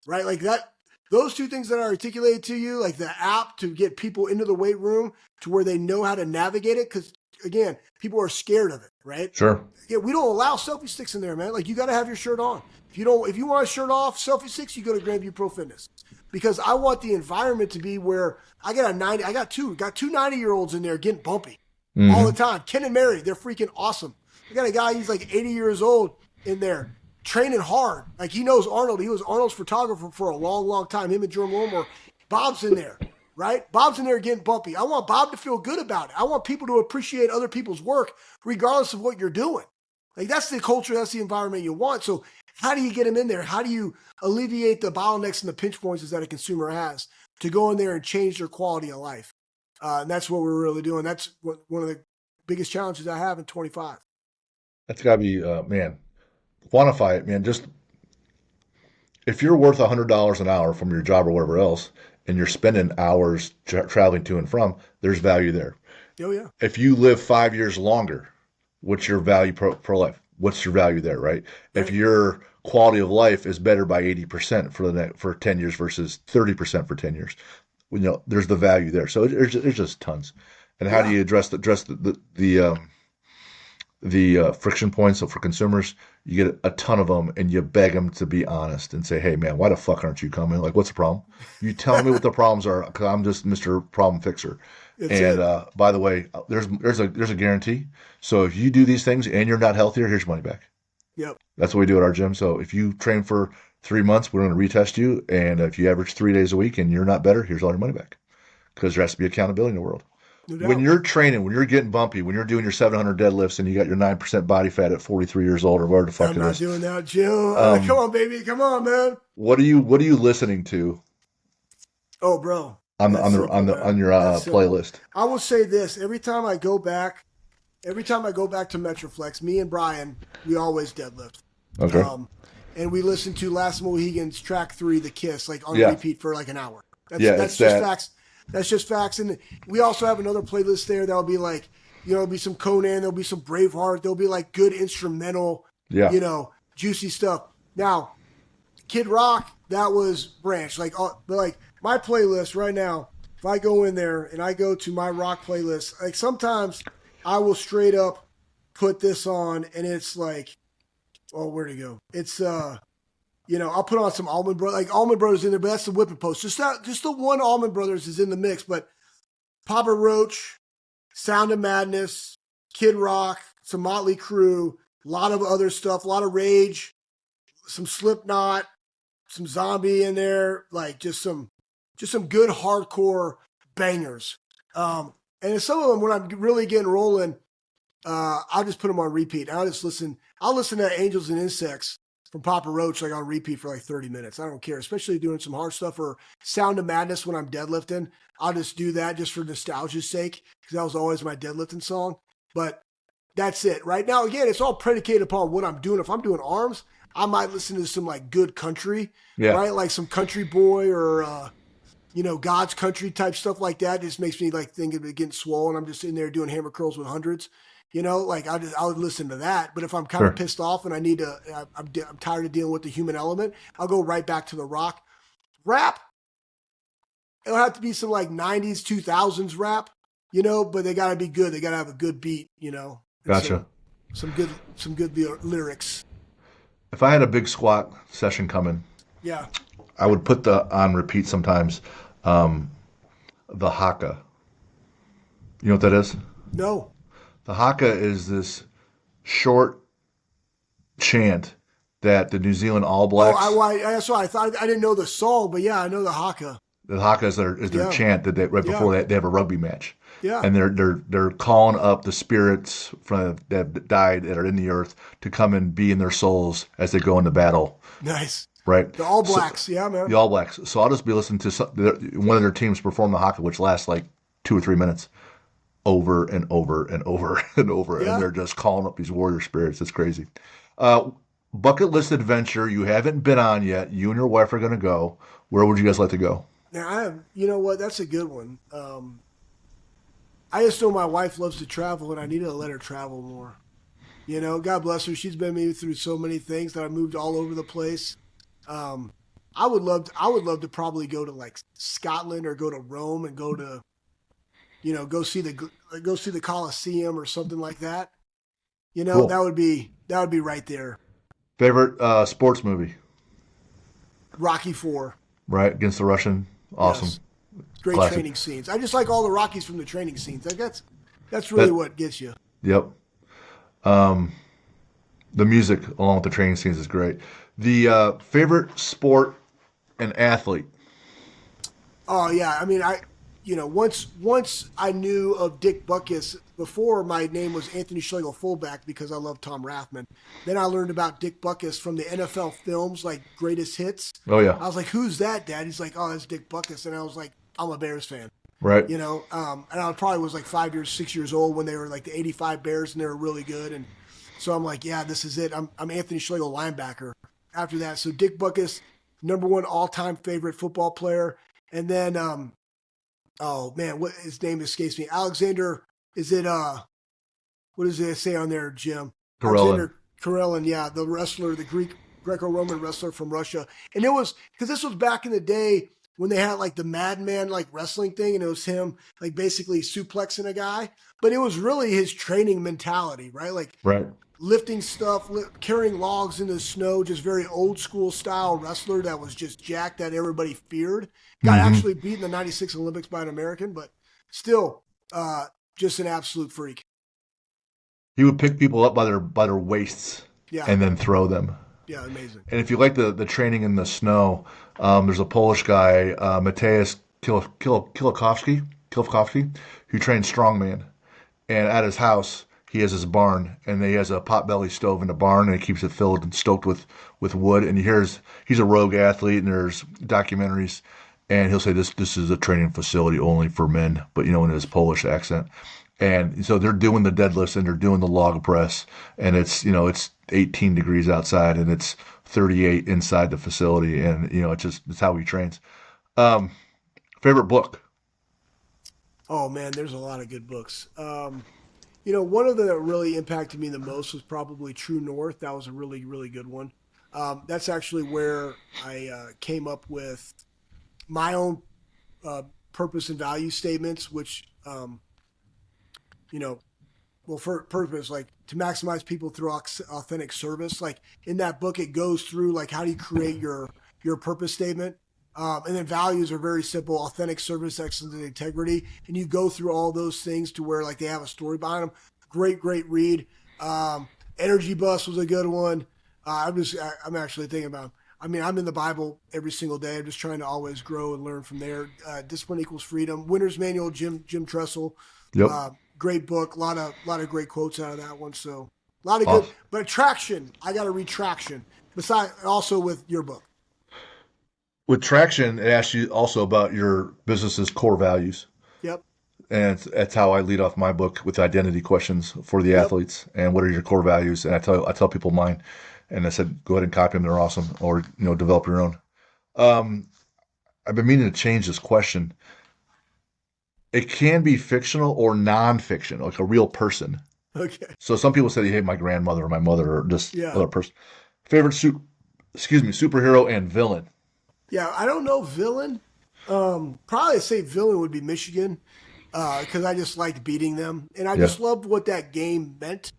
Right? Like that, those two things that I articulated to you, like the app to get people into the weight room to where they know how to navigate it. Cause again, people are scared of it, right? Sure. Yeah, we don't allow selfie sticks in there, man. Like you got to have your shirt on. If you want a shirt off, selfie sticks, you go to Grandview Pro Fitness. Because I want the environment to be where I got two 90-year-olds in there getting bumpy all the time. Ken and Mary, they're freaking awesome. I got a guy, he's like 80 years old in there training hard. Like he knows Arnold. He was Arnold's photographer for a long, long time. Him and Jerome Wilmore. Bob's in there, right? Bob's in there getting bumpy. I want Bob to feel good about it. I want people to appreciate other people's work regardless of what you're doing. Like that's the culture, that's the environment you want. So how do you get them in there? How do you alleviate the bottlenecks and the pinch points that a consumer has to go in there and change their quality of life? And that's what we're really doing. That's one of the biggest challenges I have in 25. That's got to be, man, quantify it, man. Just if you're worth $100 an hour from your job or whatever else, and you're spending hours traveling to and from, there's value there. Oh, yeah. If you live 5 years longer, what's your value pro life? What's your value there, right? If your quality of life is better by 80% for 10 years versus 30% for 10 years, there's the value there. So there's just tons. And how do you address the friction points? So for consumers, you get a ton of them and you beg them to be honest and say, hey man, why the fuck aren't you coming? Like, what's the problem? You tell me what the problems are because I'm just Mr. Problem Fixer. By the way, there's a guarantee. So if you do these things and you're not healthier, here's your money back. Yep. That's what we do at our gym. So if you train for 3 months, we're going to retest you. And if you average 3 days a week and you're not better, here's all your money back. Because there has to be accountability in the world. No when you're training, when you're getting bumpy, when you're doing your 700 deadlifts and you got your 9% body fat at 43 years old or whatever the fuck it is. I'm not doing that, Jill. Come on, baby. Come on, man. What are you listening to? Oh, bro. On your playlist. I will say this. Every time I go back to MetroFlex, me and Brian, we always deadlift. Okay. Um, and we listened to Last Mohican's track 3, The Kiss, like on Yeah. repeat for like an hour. Yeah, That's it's just that. facts. That's just facts. And we also have another playlist there that'll be like, there'll be some Conan, there'll be some Braveheart, there'll be like good instrumental, Yeah. juicy stuff. Now, Kid Rock, that was Branch. But like my playlist right now, if I go in there and I go to my rock playlist, like sometimes I will straight up put this on and it's like, oh, where'd it go? It's I'll put on some Allman Brothers, like Allman Brothers in there, but that's the whipping post. Just the one Allman Brothers is in the mix, but Papa Roach, Sound of Madness, Kid Rock, some Motley Crue, a lot of other stuff, a lot of Rage, some Slipknot, some Zombie in there, like just some good hardcore bangers. And some of them, when I'm really getting rolling, I'll just put them on repeat. I'll listen to Angels and Insects from Papa Roach like on repeat for like 30 minutes. I don't care, especially doing some hard stuff or Sound of Madness when I'm deadlifting. I'll just do that just for nostalgia's sake because that was always my deadlifting song. But that's it. Right now, again, it's all predicated upon what I'm doing. If I'm doing arms, I might listen to some like good country, Yeah. right? Like some Country Boy or God's Country type stuff like that. It just makes me like think of it getting swollen. I'm just in there doing hammer curls with hundreds. Like I would listen to that. But if I'm kind of Sure. pissed off and I'm tired of dealing with the human element, I'll go right back to the rock. Rap, it'll have to be some like 90s, 2000s rap, but they got to be good. They got to have a good beat, and Gotcha. some good lyrics. If I had a big squat session coming, Yeah. I would put on repeat sometimes the haka. You know what that is? No. The haka is this short chant that the New Zealand All Blacks. That's why I thought I didn't know the song, but yeah, I know the haka. The haka is their Yeah. chant that right before Yeah. they have a rugby match. Yeah. And they're calling up the spirits that died that are in the earth to come and be in their souls as they go into battle. Nice. Right. The All Blacks, yeah, man. The All Blacks. So I'll just be listening to one of their teams perform the haka, which lasts like 2 or 3 minutes, over and over and over and over, Yeah. and they're just calling up these warrior spirits. It's crazy. Bucket list adventure you haven't been on yet. You and your wife are going to go. Where would you guys like to go? Now, you know what? That's a good one. I just know my wife loves to travel, and I need to let her travel more. God bless her. She's been me through so many things that I moved all over the place. I would love to probably go to like Scotland or go to Rome and go to, go see the Colosseum or something like that. Cool. That would be right there. Favorite sports movie? Rocky IV. Right, against the Russian. Awesome. Yes. Great Classic. training scenes. I just like all the Rockies from the training scenes. Like that's really what gets you. Yep. The music along with the training scenes is great. The favorite sport and athlete? Oh yeah, I mean once I knew of Dick Butkus before my name was Anthony Schlegel fullback because I love Tom Rathman. Then I learned about Dick Butkus from the NFL films like Greatest Hits. Oh yeah. I was like, "Who's that, Dad?" He's like, "Oh, that's Dick Butkus," and I was like, "I'm a Bears fan." Right. And I probably was like 6 years old when they were like the '85 Bears and they were really good, and so I'm like, "Yeah, this is it." I'm Anthony Schlegel linebacker. After that, so Dick Butkus, #1 all-time favorite football player, and then oh man, what his name escapes me. Alexander, is it what does it say on there, Jim? Karelin. Alexander Karelin, yeah, the wrestler, the Greco-Roman wrestler from Russia. And it was because this was back in the day when they had like the Madman like wrestling thing, and it was him like basically suplexing a guy. But it was really his training mentality, right? Like Right. lifting stuff, carrying logs in the snow, just very old school style wrestler that was just jacked that everybody feared. Got actually beat in the '96 Olympics by an American, but still just an absolute freak. He would pick people up by their waists Yeah. and then throw them. Yeah, amazing. And if you like the training in the snow, there's a Polish guy, Mateusz Kilikowski, who trains strongman. And at his house, he has his barn, and he has a potbelly stove in the barn, and he keeps it filled and stoked with wood. And he's a rogue athlete, and there's documentaries, and he'll say this is a training facility only for men, but in his Polish accent. And so they're doing the deadlifts and they're doing the log press, and it's 18 degrees outside and it's 38 inside the facility. And, it's how he trains. Um, Favorite book? Oh man, there's a lot of good books. One of them that really impacted me the most was probably True North. That was a really, really good one. That's actually where I came up with my own uh, purpose and value statements, which, you know, well, for purpose, like to maximize people through authentic service. Like in that book, it goes through like how do you create your purpose statement. And then values are very simple: authentic service, excellence, and integrity. And you go through all those things to where like they have a story behind them. Great, great read. Energy Bus was a good one. I'm actually thinking about. I mean, I'm in the Bible every single day. I'm just trying to always grow and learn from there. Discipline equals freedom. Winner's Manual, Jim Tressel. Yep. Great book. A lot of great quotes out of that one. So a lot of good. Awesome. But Traction, I got to read Traction. Besides, also with your book. With Traction, it asks you also about your business's core values. Yep. And that's how I lead off my book with identity questions for the Yep. athletes. And what are your core values? And I tell people mine. And I said, go ahead and copy them. They're awesome. Or, develop your own. Um, I've been meaning to change this question. It can be fictional or nonfiction, like a real person. Okay. So some people say they hate my grandmother or my mother or just Yeah. other person. Favorite superhero and villain. Yeah. I don't know villain. Probably say villain would be Michigan because I just liked beating them, and I Yeah. just loved what that game meant.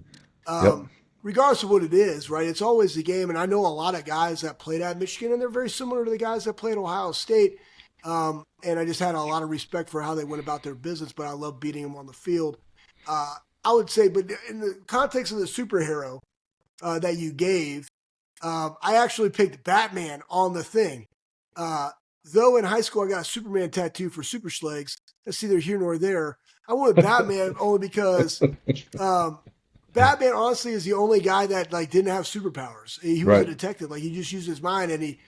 Yep. Regardless of what it is, right? It's always the game, and I know a lot of guys that played at Michigan, and they're very similar to the guys that played Ohio State. And I just had a lot of respect for how they went about their business, but I love beating them on the field. I would say, but in the context of the superhero that you gave, I actually picked Batman on the thing. Uh, though in high school I got a Superman tattoo for Super Schlegs, that's neither here nor there. I went with Batman only because um, Batman honestly is the only guy that like didn't have superpowers. He was a Right. detective, like he just used his mind, and he,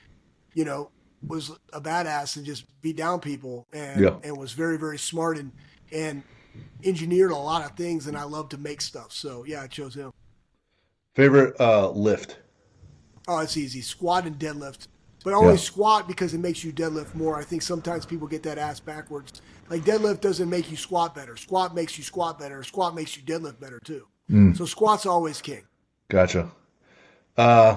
you know, was a badass and just beat down people, Yeah. and was very very smart and engineered a lot of things. And I love to make stuff, so yeah, I chose him. Favorite lift. Oh, it's easy: squat and deadlift. But only Yeah. squat because it makes you deadlift more. I think sometimes people get that ass backwards. Like deadlift doesn't make you squat better. Squat makes you squat better. Squat makes you deadlift better too. Mm, So squat's always king. gotcha. Uh,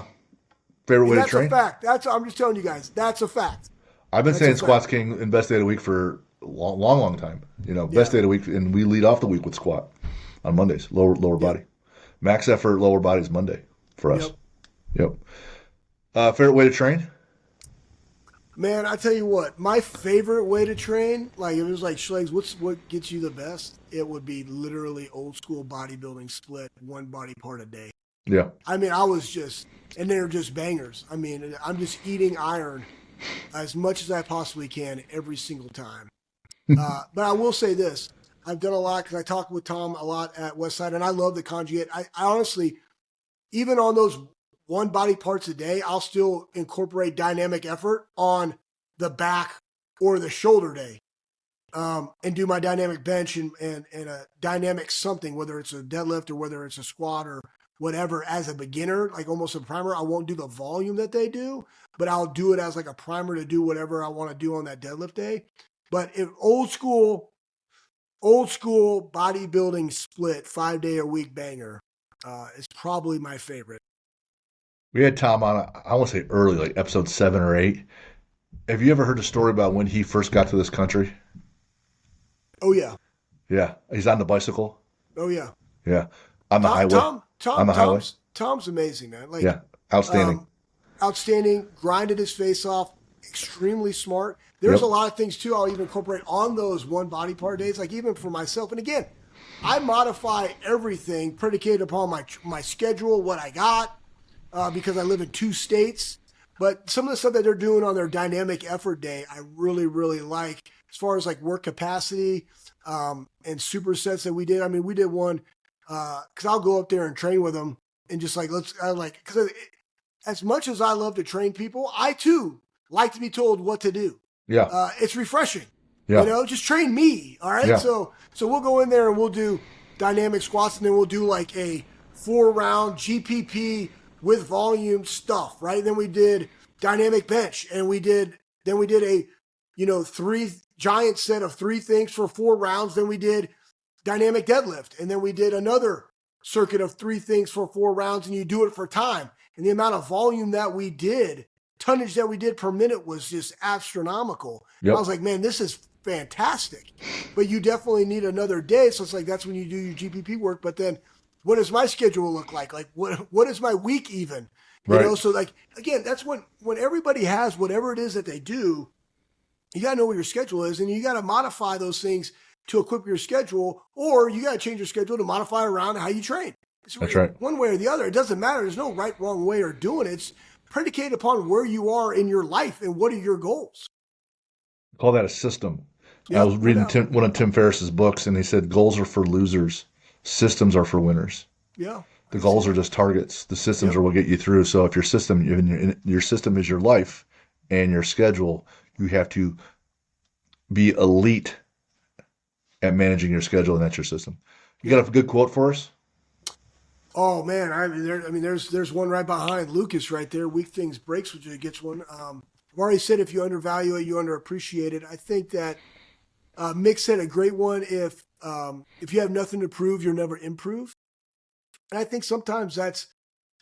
Favorite And way to that's a train. fact. I'm just telling you guys, that's a fact. I've been That's a saying fact. squats king and best day of the week for a long, long, long time. Best Yeah. day of the week, and we lead off the week with squat on Mondays. Lower Yep. body, max effort, lower body is Monday for us. Yep. Yep. Favorite way to train. Man, I tell you what, my favorite way to train, like if it was like Schlegs, what gets you the best? It would be literally old school bodybuilding split, one body part a day. Yeah. I mean, I was just, and they're just bangers. I mean, I'm just eating iron as much as I possibly can every single time. But I will say this: I've done a lot because I talk with Tom a lot at Westside, and I love the conjugate. I honestly, even on those one body parts a day, I'll still incorporate dynamic effort on the back or the shoulder day, and do my dynamic bench and a dynamic something, whether it's a deadlift or whether it's a squat or whatever. As a beginner, like almost a primer, I won't do the volume that they do, but I'll do it as like a primer to do whatever I want to do on that deadlift day. But if old school bodybuilding split 5 day a week banger is probably my favorite. We had Tom on, I want to say early, like episode 7 or 8. Have you ever heard the story about when he first got to this country? Oh yeah, Yeah. He's on the bicycle. oh yeah. Yeah. On the Tom, highway. Tom, On Tom, the highway. Tom's amazing, man. Like, Yeah. Outstanding. um, outstanding, grinded his face off, extremely smart. There's Yep. a lot of things too I'll even incorporate on those one body part days, like even for myself. And again, I modify everything predicated upon my schedule, what I got, because I live in 2 states. But some of the stuff that they're doing on their dynamic effort day, I really, really like as far as like work capacity and supersets that we did. I mean, we did one because I'll go up there and train with them and just like, because as much as I love to train people, I too like to be told what to do. Yeah. It's refreshing. Yeah. Just train me. All right. Yeah. So we'll go in there and we'll do dynamic squats, and then we'll do like a 4 round GPP with volume stuff, right? And then we did dynamic bench, and then we did a, three giant set of three things for 4 rounds. Then we did dynamic deadlift, and then we did another circuit of three things for 4 rounds, and you do it for time. And the amount of volume that we did, tonnage that we did per minute was just astronomical. I Yep. was like, man, this is fantastic. But you definitely need another day. So it's like that's when you do your GPP work. But then what does my schedule look like? Like what is my week even? Right. So like again, that's when everybody has whatever it is that they do, you gotta know what your schedule is, and you gotta modify those things to equip your schedule, or you gotta change your schedule to modify around how you train. That's right. One way or the other. It doesn't matter. There's no right, wrong way of doing it. It's predicated upon where you are in your life and what are your goals. Call that a system. I was Yep, no reading doubt. one of Tim Ferriss's books, and he said goals are for losers, systems are for winners. Yeah, I The can see goals are that. just targets. The systems Yep. are what get you through. So if your system is your life and your schedule, you have to be elite at managing your schedule, and that's your system. You Yep. got a good quote for us? Oh man, there's one right behind Lucas right there. Weak things breaks, which gets one. I've already said if you undervalue it, you underappreciate it. I think that Mick said a great one. If you have nothing to prove, you'll never improve. And I think sometimes that's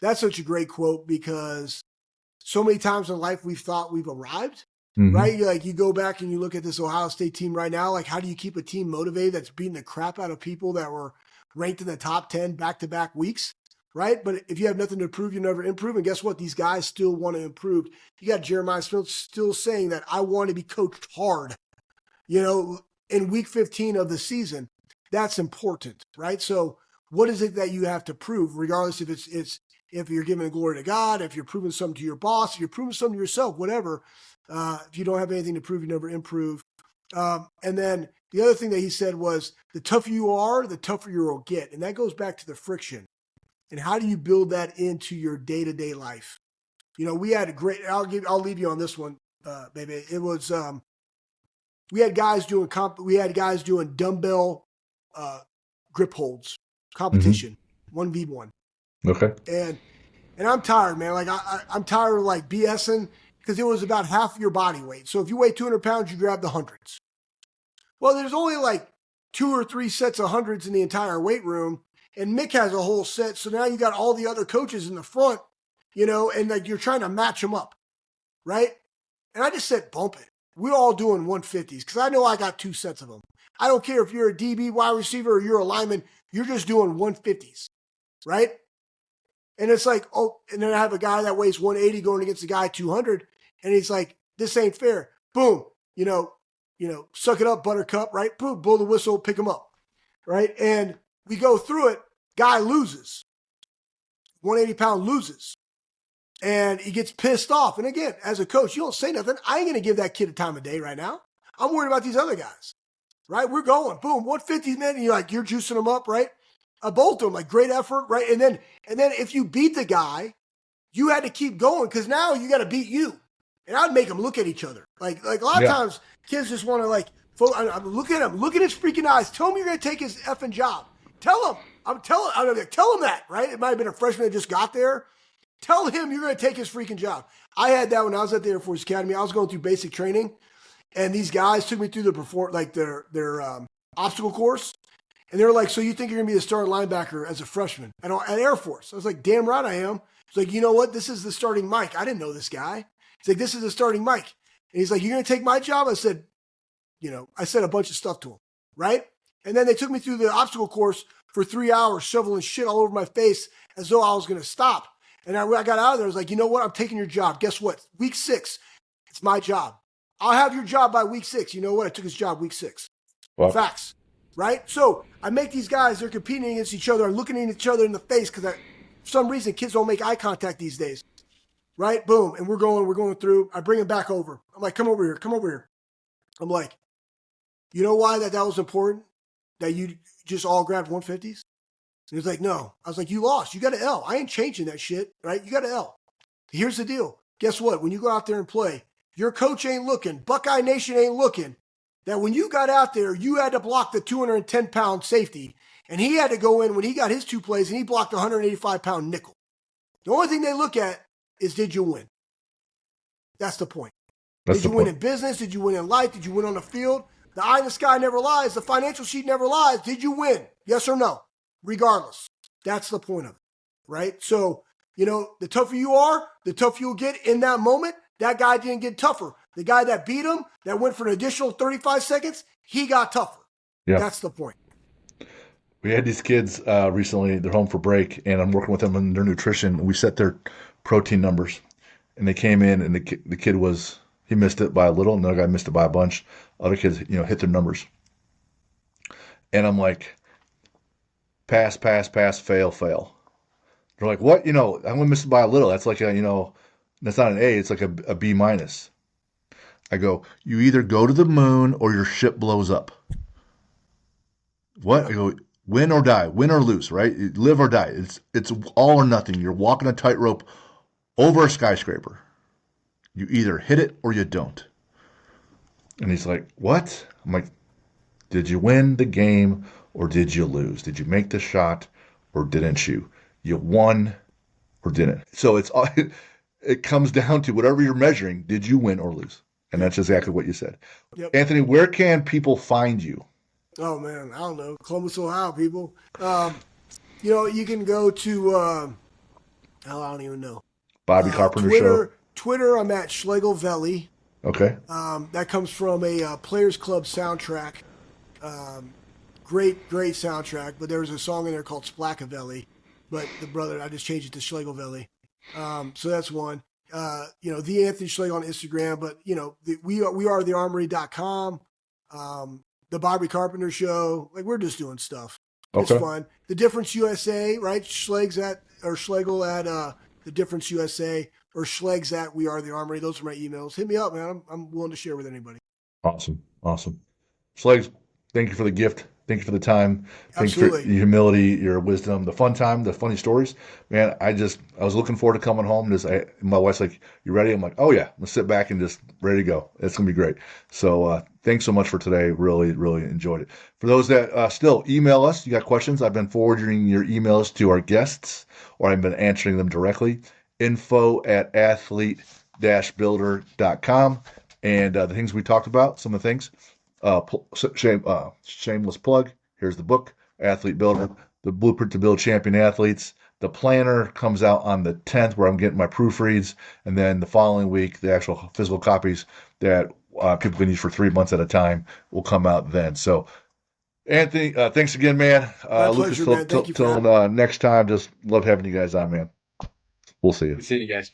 such a great quote because so many times in life we've thought we've arrived, Mm-hmm. right? You go back and you look at this Ohio State team right now. Like, how do you keep a team motivated that's beating the crap out of people that were ranked in the top 10 back to back weeks, right? But if you have nothing to prove, you never improve. And guess what? These guys still want to improve. You got Jeremiah Smith still saying that I want to be coached hard, in week 15 of the season. That's important, right? So, what is it that you have to prove, regardless if it's if you're giving glory to God, if you're proving something to your boss, if you're proving something to yourself, whatever. If you don't have anything to prove, you never improve. And then the other thing that he said was the tougher you are, the tougher you will get. And that goes back to the friction. And how do you build that into your day-to-day life? We had a great, I'll leave you on this one, baby. It was, we had guys doing dumbbell grip holds Mm-hmm. competition, 1v1. Okay. And I'm tired, man. Like I'm tired of like BSing because it was about half your body weight. So if you weigh 200 pounds, you grab the hundreds. Well, there's only like 2 or 3 sets of hundreds in the entire weight room, and Mick has a whole set. So now you got all the other coaches in the front, and like you're trying to match them up, right? And I just said, bump it. We're all doing 150s because I know I got 2 sets of them. I don't care if you're a DB wide receiver or you're a lineman, you're just doing 150s, right? And it's like, oh, and then I have a guy that weighs 180 going against a guy 200, and he's like, this ain't fair. Boom, suck it up, Buttercup, right? Boom, blow the whistle, pick him up, right? And we go through it. Guy loses, 180-pound loses, and he gets pissed off. And again, as a coach, you don't say nothing. I ain't gonna give that kid a time of day right now. I'm worried about these other guys, right? We're going, boom, 150s, man. And you're juicing them up, right? Both of them, like great effort, right? And then if you beat the guy, you had to keep going because now you got to beat you. And I'd make them look at each other. Like a lot of Yeah. times, kids just want to look at him, look in his freaking eyes. Tell him you're going to take his effing job. Tell him. Tell him that, right? It might have been a freshman that just got there. Tell him you're going to take his freaking job. I had that when I was at the Air Force Academy. I was going through basic training, and these guys took me through their obstacle course. And they were like, so you think you're going to be the starting linebacker as a freshman at Air Force? I was like, damn right I am. He's like, you know what? This is the starting Mike. I didn't know this guy. He's like, this is the starting Mike. And he's like, you're going to take my job? I said a bunch of stuff to him, right? And then they took me through the obstacle course for 3 hours, shoveling shit all over my face as though I was going to stop. And I got out of there. I was like, you know what? I'm taking your job. Guess what? Week 6, it's my job. I'll have your job by week 6. You know what? I took his job week 6. Well, Facts. Right? So I make these guys, they're competing against each other and looking at each other in the face because for some reason kids don't make eye contact these days. Right? Boom. And we're going through. I bring him back over. I'm like, come over here. I'm like, you know why that was important? That you just all grabbed 150s? And he's like, no. I was like, you lost. You got an L. I ain't changing that shit. Right? You got an L. Here's the deal. Guess what? When you go out there and play, your coach ain't looking. Buckeye Nation ain't looking. That when you got out there, you had to block the 210-pound safety, and he had to go in when he got his 2 plays, and he blocked the 185-pound nickel. The only thing they look at is, did you win? That's the point. That's Did the you win point. in business? Did you win in life? Did you win on the field? The eye in the sky never lies. The financial sheet never lies. Did you win? Yes or no? Regardless. That's the point of it, right? So, the tougher you are, the tougher you'll get in that moment. That guy didn't get tougher. The guy that beat him, that went for an additional 35 seconds, he got tougher. Yeah. That's the point. We had these kids recently. They're home for break, and I'm working with them on their nutrition. We set their protein numbers, and they came in, and the kid he missed it by a little. Another guy missed it by a bunch. Other kids, hit their numbers, and I'm like, pass, pass, pass, fail, fail. They're like, what? I'm gonna miss it by a little. That's like that's not an A. It's like a B minus. I go, you either go to the moon or your ship blows up. What? I go, win or die, win or lose, right? Live or die. It's all or nothing. You're walking a tightrope over a skyscraper. You either hit it or you don't. And he's like, what? I'm like, did you win the game or did you lose? Did you make the shot or didn't you? You won or didn't. So it comes down to whatever you're measuring. Did you win or lose? And that's exactly what you said. Yep. Anthony, where can people find you? Oh, man, I don't know. Columbus, Ohio, people. You can go to, I don't even know. Bobby Carpenter Show. Twitter, I'm at Schlegel Valley. Okay. That comes from a Players Club soundtrack. Great soundtrack. But there was a song in there called Splackavelli. But I just changed it to Schlegel Valley. So that's one. The Anthony Schlegel on Instagram. But, we are thearmory.com. The Bobby Carpenter Show. Like, we're just doing stuff. It's fun. The Difference USA, right? Schlegel at The Difference USA, or Schlegs at We Are the Armory. Those are my emails. Hit me up, man. I'm willing to share with anybody. Awesome. Schlegs, thank you for the gift. Thank you for the time. Thank Absolutely. you for your humility, your wisdom, the fun time, the funny stories. Man, I was looking forward to coming home. My wife's like, you ready? I'm like, oh yeah, let's sit back and just ready to go. It's going to be great. So thanks so much for today. Really, really enjoyed it. For those that still email us, you got questions, I've been forwarding your emails to our guests, or I've been answering them directly. info@athlete-builder.com. And the things we talked about, some of the things. Shameless plug. Here's the book, Athlete Builder, the blueprint to build champion athletes. The planner comes out on the 10th, where I'm getting my proofreads, and then the following week, the actual physical copies that people can use for 3 months at a time will come out then. So, Anthony, thanks again, man. My Lucas, pleasure, man. Thank you for till next time. Just love having you guys on, man. We'll see you. See you guys.